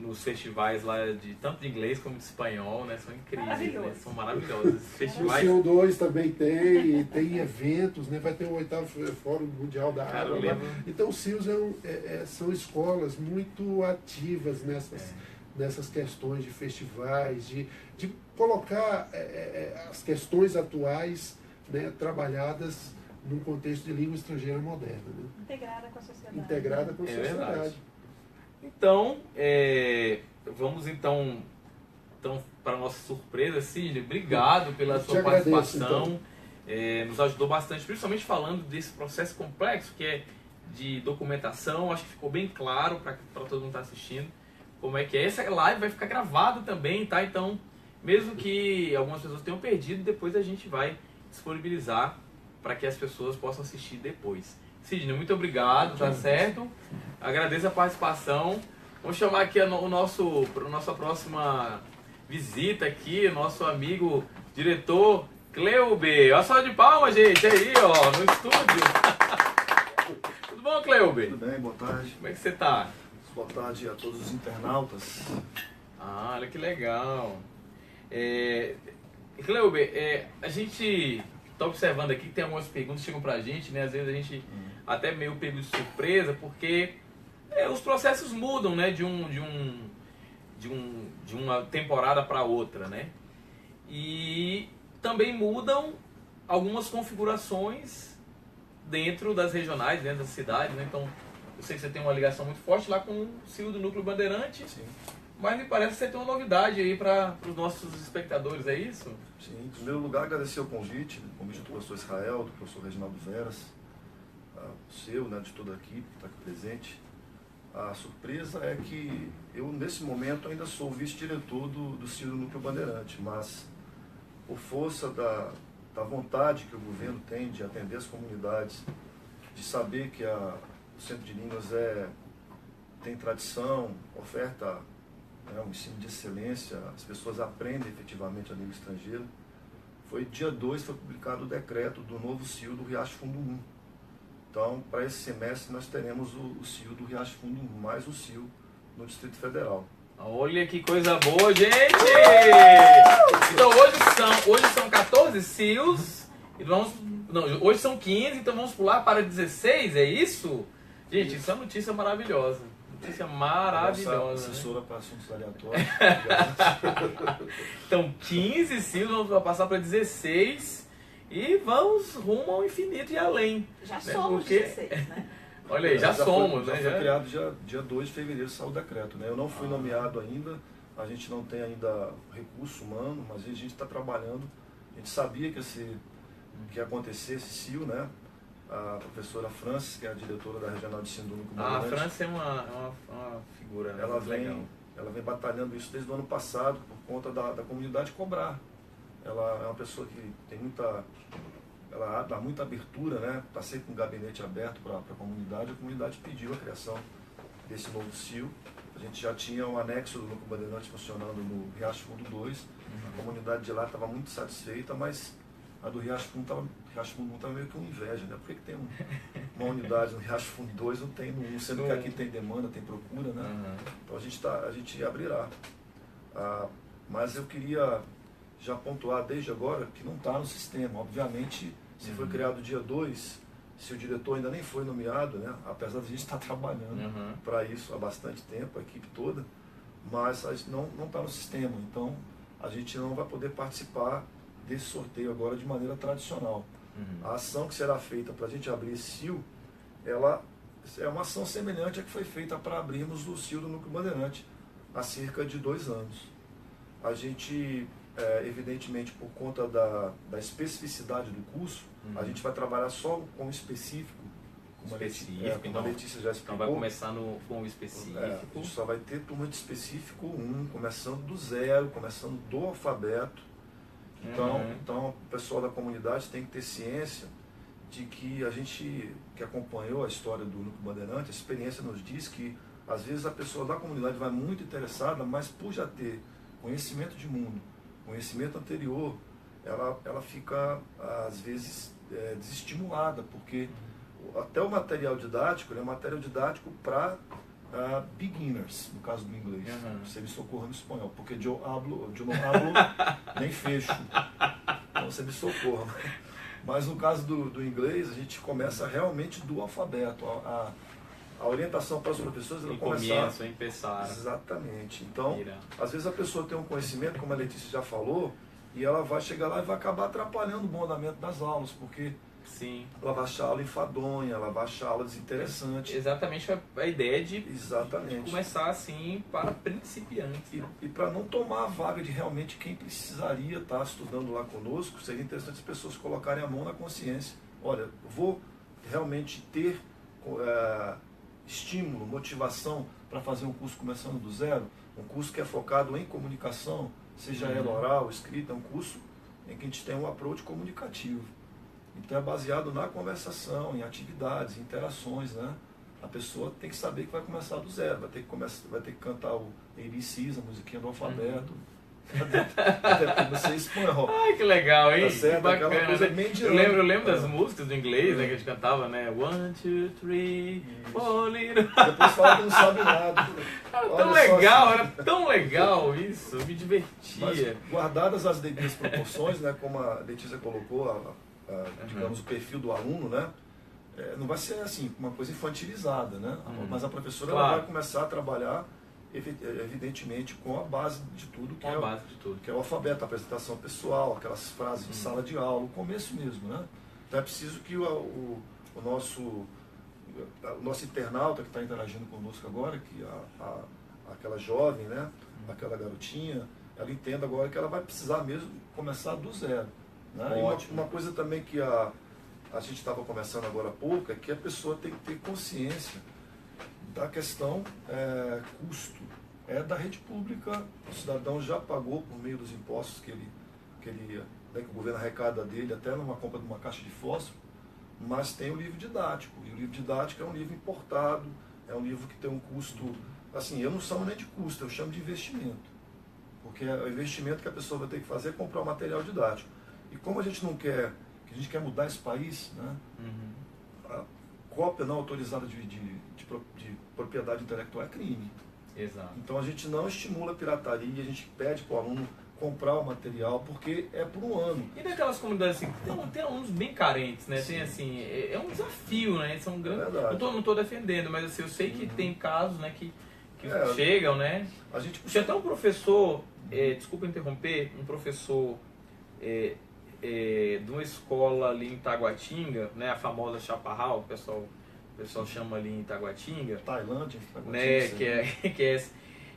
nos festivais lá tanto de inglês como de espanhol, né? São incríveis, né? São maravilhosos. Esses festivais... O CO2 também tem eventos, né? Vai ter o 8º Fórum Mundial da Água. Então, os CIOs são escolas muito ativas nessas questões de festivais, de colocar as questões atuais, né, trabalhadas num contexto de língua estrangeira moderna. Né? Integrada com a sociedade. Integrada com a sociedade. Verdade. Então, vamos então para a nossa surpresa, Sidney, obrigado pela sua participação. Nos ajudou bastante, principalmente falando desse processo complexo que é de documentação. Acho que ficou bem claro para todo mundo que está assistindo como é que é. Essa live vai ficar gravada também, tá? Então, mesmo que algumas pessoas tenham perdido, depois a gente vai disponibilizar para que as pessoas possam assistir depois. Sidney, muito obrigado, tá certo? Agradeço a participação. Vamos chamar aqui a nossa próxima visita aqui, nosso amigo diretor Cleuber. Olha só de palmas, gente, aí, ó, no estúdio. Tudo bom, Cleuber? Tudo bem, boa tarde. Como é que você tá? Boa tarde a todos os internautas. Olha que legal. Cleuber, a gente tá observando aqui que tem algumas perguntas que chegam pra gente, né? Às vezes a gente até meio pego de surpresa, porque os processos mudam, né? De uma temporada para outra, né? E também mudam algumas configurações dentro das regionais, dentro das cidades, né? Então, eu sei que você tem uma ligação muito forte lá com o CIO do Núcleo Bandeirante. Sim. Mas me parece que você tem uma novidade aí para os nossos espectadores, é isso? Sim. Em primeiro lugar, agradecer o convite do professor Israel, do professor Reginaldo Veras, o seu, né, de toda a equipe que está aqui presente. A surpresa é que eu, nesse momento, ainda sou vice-diretor do CIO do Núcleo Bandeirante, mas por força da vontade que o governo tem de atender as comunidades, de saber que o Centro de Línguas tem tradição, oferta um ensino de excelência, as pessoas aprendem efetivamente a língua estrangeira. Dia 2 foi publicado o decreto do novo CIO do Riacho Fundo 1. Então, para esse semestre, nós teremos o CIO do Riacho Fundo 1, mais o CIO no Distrito Federal. Olha que coisa boa, gente! Então, hoje são 14 CIOs, e hoje são 15, então vamos pular para 16, é isso? Gente, isso é uma notícia maravilhosa. Notícia Nossa maravilhosa, né? assessora para assuntos aleatórios. Então, 15 SEALs, vamos passar para 16 e vamos rumo ao infinito e além. Já Né? somos Porque- 16, né? Olha aí, já somos, já né? foi criado dia 2 de fevereiro, saiu o decreto. Né? Eu não fui nomeado ainda, a gente não tem ainda recurso humano, mas a gente está trabalhando. A gente sabia que ia acontecer esse CIO, né? A professora Francis, que é a diretora da Regional de Ensino do Núcleo A Bandeirante, França é uma figura, né? ela legal. vem batalhando isso desde o ano passado, por conta da comunidade cobrar. Ela é uma pessoa que tem ela dá muita abertura, né? Está sempre com um gabinete aberto para a comunidade pediu a criação desse novo CIO. A gente já tinha um anexo do Núcleo Bandeirante funcionando no Riacho Fundo 2, a comunidade de lá estava muito satisfeita, mas a do Riacho Fundo 1 estava meio que com inveja, né? Por que tem uma unidade no Riacho Fundo 2 não tem no 1, sendo que aqui tem demanda, tem procura, né? Então a gente abrirá. Mas eu queria já pontuar desde agora que não está no sistema. Obviamente, se foi criado dia 2, se o diretor ainda nem foi nomeado, né? Apesar de a gente estar trabalhando para isso há bastante tempo, a equipe toda, mas não está no sistema. Então, a gente não vai poder participar desse sorteio agora de maneira tradicional. A ação que será feita para a gente abrir esse CIO, ela é uma ação semelhante à que foi feita para abrirmos o CIO do Núcleo Bandeirante há cerca de 2 anos. A gente, evidentemente, por conta da especificidade do curso, a gente vai trabalhar só com o específico, como a Letícia já explicou. Então vai começar com o específico. A gente só vai ter turma de específico 1, começando do zero, começando do alfabeto. Então, o pessoal da comunidade tem que ter ciência de que a gente que acompanhou a história do Núcleo Bandeirante, a experiência nos diz que às vezes a pessoa da comunidade vai muito interessada, mas por já ter conhecimento de mundo, conhecimento anterior, ela fica às vezes desestimulada, porque até o material didático ele é um material didático para beginners, no caso do inglês. Você me socorra no espanhol, porque eu não hablo nem fecho. Então você me socorra. Mas no caso do inglês, a gente começa realmente do alfabeto. A orientação para os professores ela começa. Exatamente. Então, às vezes a pessoa tem um conhecimento, como a Letícia já falou, e ela vai chegar lá e vai acabar atrapalhando o bom andamento das aulas, porque Sim. ela vai achar aula enfadonha, ela vai achar aula desinteressante. Exatamente a ideia de Exatamente. começar assim para principiantes. E para não tomar a vaga de realmente quem precisaria estar estudando lá conosco, seria interessante as pessoas colocarem a mão na consciência. Olha, vou realmente ter estímulo, motivação para fazer um curso começando do zero, um curso que é focado em comunicação, seja ela oral, escrita, é um curso em que a gente tem um approach comunicativo. Então é baseado na conversação, em atividades, em interações, né? A pessoa tem que saber que vai começar do zero, vai ter que cantar o ABCs, a musiquinha do alfabeto. Até comecei espanhol. Ai, que legal, hein? Tá certo, Que bacana, aquela coisa né? bem Eu dinâmica. lembro das músicas do inglês, né, que a gente cantava, né? 1, 2, 3, 4 little... Depois fala que não sabe nada. Era Olha tão só, legal, assim. era tão legal isso, eu me divertia. Mas, guardadas as devidas proporções, né, como a Letícia colocou, digamos, o perfil do aluno, né, não vai ser assim, uma coisa infantilizada, né, mas a professora ela vai começar a trabalhar, evidentemente, com a base de tudo, que é o alfabeto, a apresentação pessoal, aquelas frases de sala de aula, o começo mesmo, né. Então é preciso que o nosso internauta que está interagindo conosco agora, que aquela jovem, né, aquela garotinha, ela entenda agora que ela vai precisar mesmo começar do zero. Né? E uma coisa também que a gente estava conversando agora há pouco é que a pessoa tem que ter consciência da questão custo. É da rede pública, o cidadão já pagou por meio dos impostos que o governo arrecada dele, até numa compra de uma caixa de fósforo, mas tem o livro didático, e o livro didático é um livro importado, é um livro que tem um custo, assim, eu não chamo nem de custo, eu chamo de investimento, porque o investimento que a pessoa vai ter que fazer é comprar o material didático. E como a gente não quer, que a gente quer mudar esse país, né, a cópia não autorizada de propriedade intelectual é crime. Exato. Então a gente não estimula a pirataria, a gente pede para o aluno comprar o material, porque é por um ano. E daquelas comunidades assim, tem alunos bem carentes, né? Tem assim, é um desafio, né? São grandes. Verdade. Não tô defendendo, mas assim, eu sei que tem casos, né, que É. chegam, né? A gente Tinha até um professor, desculpa interromper, um professor de uma escola ali em Taguatinga, né? A famosa Chaparral, o pessoal chama ali em Taguatinga, Tailândia, né?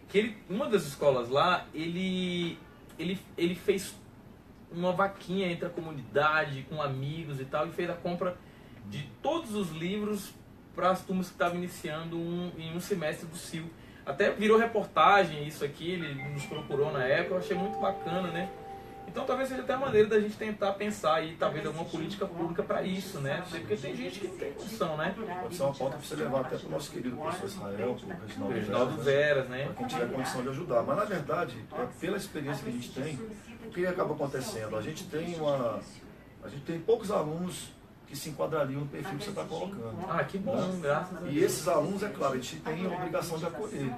Que ele, uma das escolas lá, ele fez uma vaquinha entre a comunidade, com amigos e tal, e fez a compra de todos os livros para as turmas que estavam iniciando em um semestre do CIL. Até virou reportagem isso aqui, ele nos procurou na época, eu achei muito bacana, né? Então talvez seja até a maneira da gente tentar pensar aí, talvez, alguma política pública para isso, né? Porque tem gente que não tem condição, né? Pode ser uma pauta para você levar até para o nosso querido professor Israel, para o Reginaldo Veras, né? para quem tiver condição de ajudar. Mas, na verdade, pela experiência que a gente tem, o que acaba acontecendo? A gente tem poucos alunos que se enquadrariam no perfil que você está colocando. Ah, que bom, graças a Deus. E esses alunos, é claro, a gente tem a obrigação de acolher.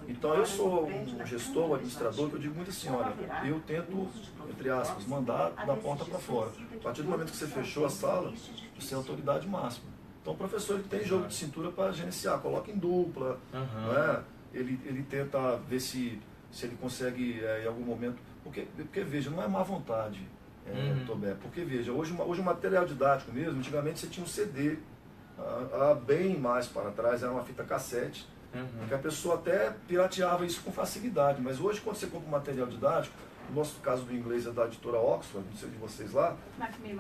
Então, eu sou um gestor, um administrador, que eu digo muito assim, olha, eu tento, entre aspas, mandar da porta para fora. A partir do momento que você fechou a sala, você é a autoridade máxima. Então, o professor ele tem jogo de cintura para gerenciar, coloca em dupla, né? Ele tenta ver se ele consegue, em algum momento... Porque, veja, não é má vontade, Tobé, porque, veja, hoje o material didático mesmo, antigamente você tinha um CD, há bem mais para trás, era uma fita cassete, que a pessoa até pirateava isso com facilidade, mas hoje quando você compra um material didático, no nosso caso do inglês é da editora Oxford, não sei de vocês lá,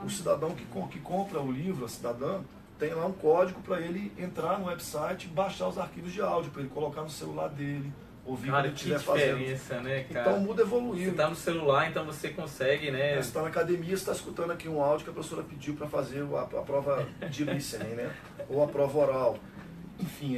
o cidadão que compra o livro, a cidadã, tem lá um código para ele entrar no website e baixar os arquivos de áudio, para ele colocar no celular dele, ouvir quando ele estiver fazendo. Né, cara? Então o mundo evoluiu. Você está no celular, então você consegue, né? Você está na academia, você está escutando aqui um áudio que a professora pediu para fazer a prova de listening, né? Ou a prova oral. Enfim,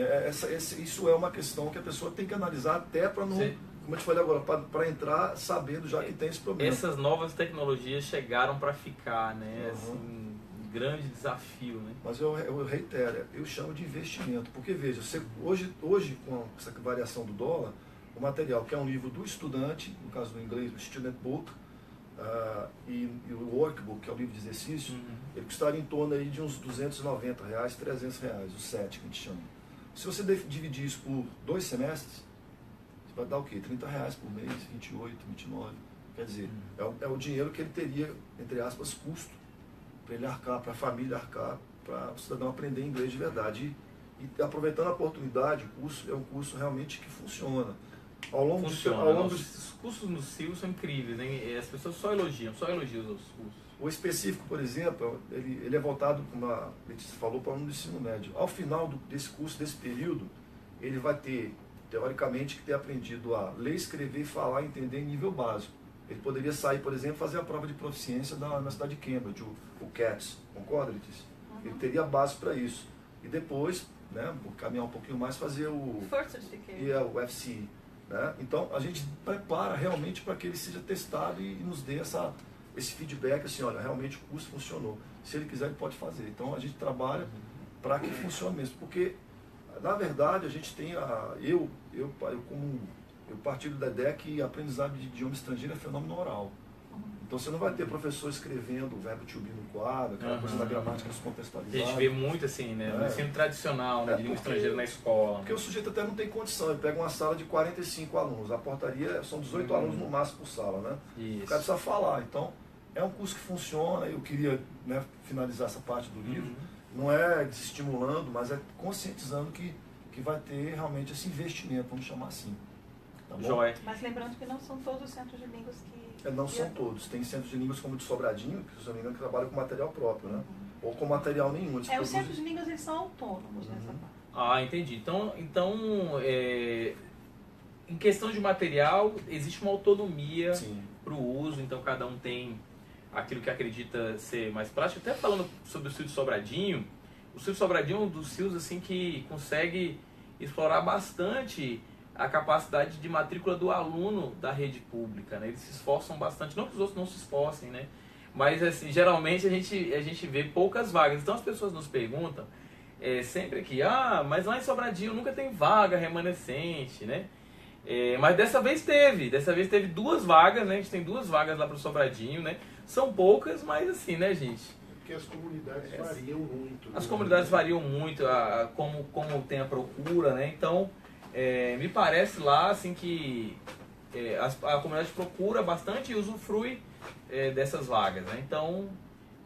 isso é uma questão que a pessoa tem que analisar até para não, como eu te falei agora, para entrar sabendo já que tem esse problema. Essas novas tecnologias chegaram para ficar, né? Assim, um grande desafio, né? Mas eu reitero, eu chamo de investimento, porque veja, hoje com essa variação do dólar, o material que é um livro do estudante, no caso do inglês, o Student Book, e o Workbook, que é o livro de exercício, ele custaria em torno aí de uns R$290, R$300, o set que a gente chama. Se você dividir isso por 2 semestres, você vai dar o quê? R$30 por mês, 28, 29. Quer dizer, é o dinheiro que ele teria, entre aspas, custo, para ele arcar, para a família arcar, para o cidadão aprender inglês de verdade. E aproveitando a oportunidade, o curso é um curso realmente que funciona. Os cursos no CIL são incríveis, hein? As pessoas só elogiam os cursos. O específico, por exemplo, ele é voltado, como a Letícia falou, para o aluno do ensino médio. Ao final desse curso, desse período, ele vai ter, teoricamente, que ter aprendido a ler, escrever, falar e entender em nível básico. Ele poderia sair, por exemplo, fazer a prova de proficiência na cidade de Cambridge, o CATS. Concorda, Letícia? Ele teria base para isso. E depois, né, caminhar um pouquinho mais, fazer o FCE. Né? Então, a gente prepara realmente para que ele seja testado e nos dê esse feedback, assim, olha, realmente o curso funcionou. Se ele quiser, ele pode fazer. Então, a gente trabalha para que funcione mesmo. Porque, na verdade, a gente tem eu partilho da ideia que a aprendizagem de idioma estrangeiro é fenômeno oral. Então você não vai ter professor escrevendo o verbo to be no quadro, aquela coisa da gramática descontextualizada. A gente vê muito assim, né? No ensino tradicional, né? De língua estrangeira na escola. Porque o sujeito até não tem condição, ele pega uma sala de 45 alunos, a portaria são 18 alunos no máximo por sala, né? Isso. O cara precisa falar, então é um curso que funciona, eu queria, né, finalizar essa parte do livro, não é desestimulando, mas é conscientizando que vai ter realmente esse investimento, vamos chamar assim. Tá bom? Joia. Mas lembrando que não são todos os centros de línguas que... Não são todos. Tem centros de línguas como o de Sobradinho, que, se não me engano, trabalham com material próprio, né? Ou com material nenhum. Os centros de línguas eles são autônomos nessa parte. Ah, entendi. Então em questão de material, existe uma autonomia para o uso, então cada um tem aquilo que acredita ser mais prático. Até falando sobre o CIL de Sobradinho, o CIL de Sobradinho é um dos CILs assim, que consegue explorar bastante a capacidade de matrícula do aluno da rede pública, né? Eles se esforçam bastante, não que os outros não se esforcem, né? Mas assim, geralmente a gente vê poucas vagas. Então as pessoas nos perguntam sempre aqui, mas lá em Sobradinho nunca tem vaga remanescente, né? Mas dessa vez teve 2 vagas, né? A gente tem 2 vagas lá para o Sobradinho, né? São poucas, mas assim, né, gente? Porque as comunidades variam muito. As né? comunidades variam muito, como tem a procura, né? Então, me parece lá, assim, que a comunidade procura bastante e usufrui dessas vagas, né?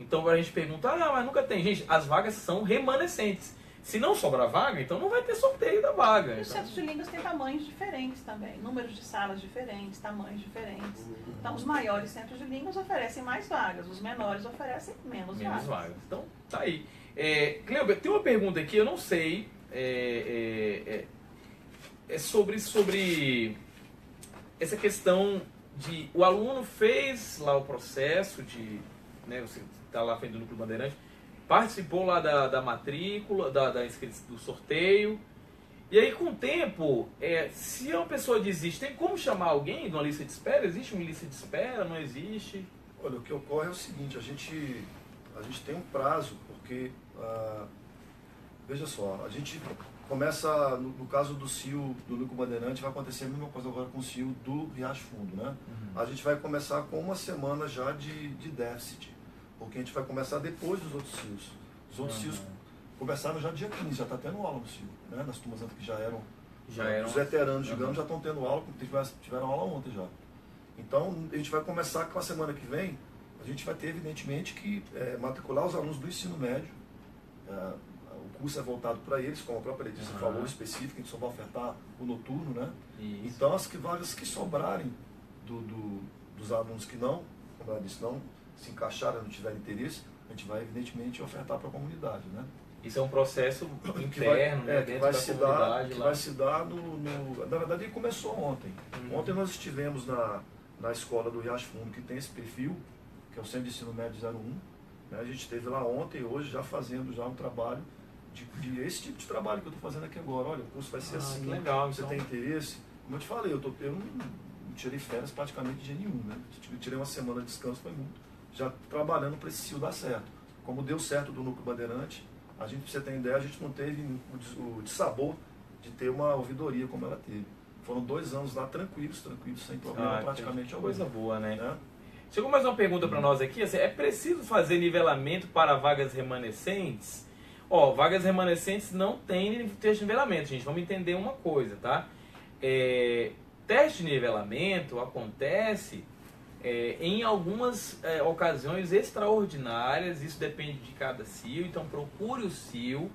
Então a gente pergunta, mas nunca tem. Gente, as vagas são remanescentes. Se não sobrar vaga, então não vai ter sorteio da vaga. E os Então, centros de línguas têm tamanhos diferentes também, números de salas diferentes, tamanhos diferentes. Então, os maiores centros de línguas oferecem mais vagas, os menores oferecem menos vagas. Então, tá aí. Cleuber, tem uma pergunta aqui, eu não sei, sobre essa questão de o aluno fez lá o processo de, né, você está lá frente do Núcleo Bandeirante, participou lá da matrícula, da inscrição, do sorteio, e aí com o tempo, se uma pessoa desiste, tem como chamar alguém de uma lista de espera? Existe uma lista de espera? Não existe? Olha, o que ocorre é o seguinte, a gente tem um prazo, porque, veja só, a gente começa, no caso do CIO do Núcleo Bandeirante, vai acontecer a mesma coisa agora com o CIO do Riacho Fundo, né? A gente vai começar com 1 semana já de déficit, porque a gente vai começar depois dos outros CIOs. Os outros CIOs começaram já dia 15, já está tendo aula no CIO, né? Nas turmas que já eram os veteranos, digamos, já estão tendo aula, tiveram aula ontem já. Então, a gente vai começar com a semana que vem, a gente vai ter, evidentemente, que matricular os alunos do ensino médio. O curso é voltado para eles, como a própria Letícia falou, específico, a gente só vai ofertar o noturno, né? Isso. Então, as vagas que sobrarem dos alunos que não, como ela disse, não se encaixarem, não tiverem interesse, a gente vai, evidentemente, ofertar para a comunidade, né? Isso é um processo interno, né, dentro da comunidade. Que vai se dar na verdade, ele começou ontem. Ontem nós estivemos na escola do Riacho Fundo, que tem esse perfil, que é o Centro de Ensino Médio 01. Né? A gente esteve lá ontem e hoje já fazendo já um trabalho de esse tipo de trabalho que eu estou fazendo aqui agora. Olha, o curso vai ser assim, legal, você então. tem interesse? Como eu te falei, eu não tirei férias praticamente de dia nenhum. Né? Eu tirei uma semana de descanso, foi muito. Já trabalhando para esse CIO dar certo. Como deu certo do Núcleo Bandeirante, a gente, pra você ter ideia, a gente não teve o dissabor de ter uma ouvidoria como ela teve. Foram 2 anos lá tranquilos, sem problema praticamente algum. Coisa boa, né? Chegou mais uma pergunta para nós aqui, assim, é preciso fazer nivelamento para vagas remanescentes? Vagas remanescentes não tem teste de nivelamento, gente, vamos entender uma coisa, tá? Teste de nivelamento acontece em algumas ocasiões extraordinárias, isso depende de cada CIO, então procure o CIO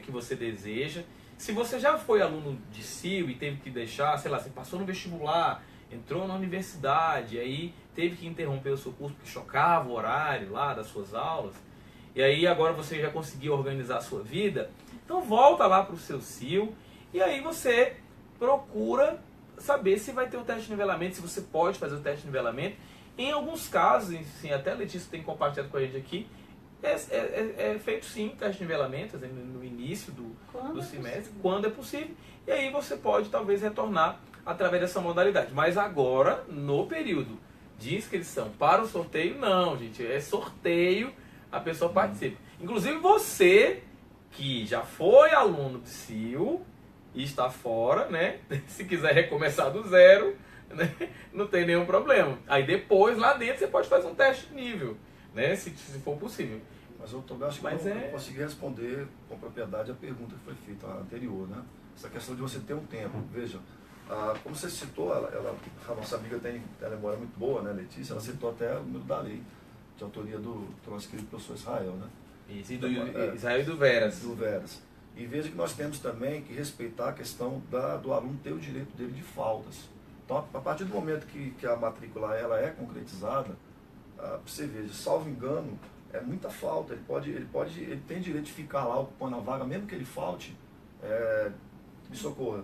que você deseja. Se você já foi aluno de CIO e teve que deixar, sei lá, você passou no vestibular, entrou na universidade, aí teve que interromper o seu curso porque chocava o horário lá das suas aulas, e aí agora você já conseguiu organizar a sua vida, então volta lá para o seu CIO e aí você procura saber se vai ter o teste de nivelamento, se você pode fazer o teste de nivelamento. Em alguns casos, assim, até a Letícia tem compartilhado com a gente aqui, é feito sim teste de nivelamento no início do semestre, quando é possível, e aí você pode talvez retornar através dessa modalidade. Mas agora, no período de inscrição para o sorteio, não, gente, é sorteio, a pessoa participa. Inclusive você que já foi aluno de CIO e está fora, né? Se quiser recomeçar do zero, né? Não tem nenhum problema. Aí depois, lá dentro, você pode fazer um teste de nível, né? Se for possível. Mas eu acho que eu consegui responder com propriedade a pergunta que foi feita anterior, né? Essa questão de você ter um tempo. Veja, como você citou, a nossa amiga tem a memória muito boa, né, Letícia? Ela citou até o número da lei, de autoria do nosso querido professor Israel, né? Isso, Israel e do Veras. Do Veras. E veja que nós temos também que respeitar a questão do aluno ter o direito dele de faltas. Então, a partir do momento que a matrícula ela é concretizada, você veja, salvo engano, é muita falta. Ele tem direito de ficar lá ocupando a vaga, mesmo que ele falte, me socorra.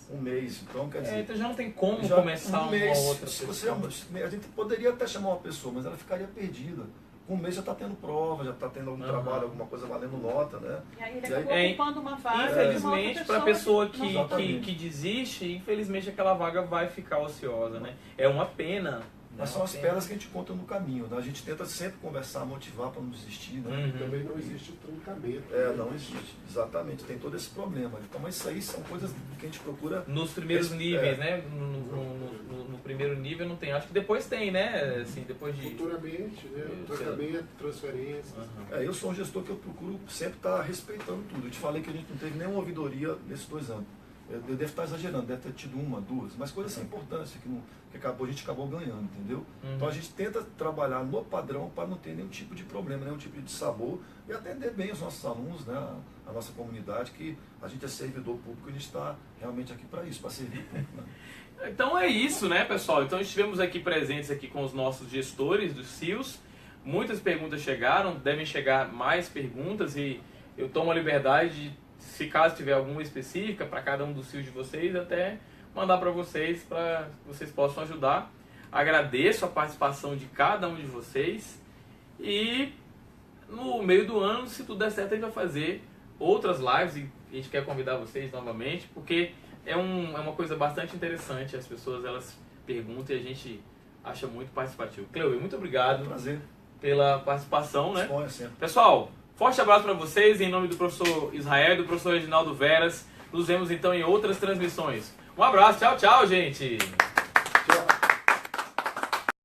Um mês. Então, quer dizer... então já não tem como começar uma outra pessoa. A gente poderia até chamar uma pessoa, mas ela ficaria perdida. Com um mês já está tendo prova, já está tendo algum trabalho, alguma coisa valendo nota, né? E aí ele acabou ocupando uma vaga. Infelizmente, para a pessoa que desiste, infelizmente aquela vaga vai ficar ociosa, né? É uma pena Mas são as pedras que a gente encontra no caminho, né? A gente tenta sempre conversar, motivar para não desistir, né? Também não existe o trancamento. Não existe, exatamente, tem todo esse problema. Então, mas isso aí são coisas que a gente procura... Nos primeiros níveis, né? No primeiro nível não tem, acho que depois tem, né? Assim, depois de... Futuramente, né? Trancamento, transferência. Eu sou um gestor que eu procuro sempre estar respeitando tudo. Eu te falei que a gente não teve nenhuma ouvidoria nesses 2 anos. Eu devo estar exagerando, deve ter tido 1, 2, mas coisas sem importância, que a gente acabou ganhando, entendeu? Então a gente tenta trabalhar no padrão para não ter nenhum tipo de problema, nenhum tipo de sabor e atender bem os nossos alunos, né? A nossa comunidade, que a gente é servidor público, a gente está realmente aqui para isso, para servir o público, né? Então é isso, né, pessoal? Então estivemos aqui presentes aqui com os nossos gestores dos CIOs. Muitas perguntas chegaram, devem chegar mais perguntas e eu tomo a liberdade de, se caso tiver alguma específica para cada um dos CIOs de vocês, até mandar para vocês vocês possam ajudar. Agradeço a participação de cada um de vocês e no meio do ano, se tudo der certo, a gente vai fazer outras lives e a gente quer convidar vocês novamente, porque é uma coisa bastante interessante. As pessoas elas perguntam e a gente acha muito participativo. Cleuio, muito obrigado. Prazer. Pela participação, né? Disponha sempre. Pessoal, forte abraço para vocês em nome do professor Israel e do professor Reginaldo Veras. Nos vemos então em outras transmissões. Um abraço, tchau, tchau, gente!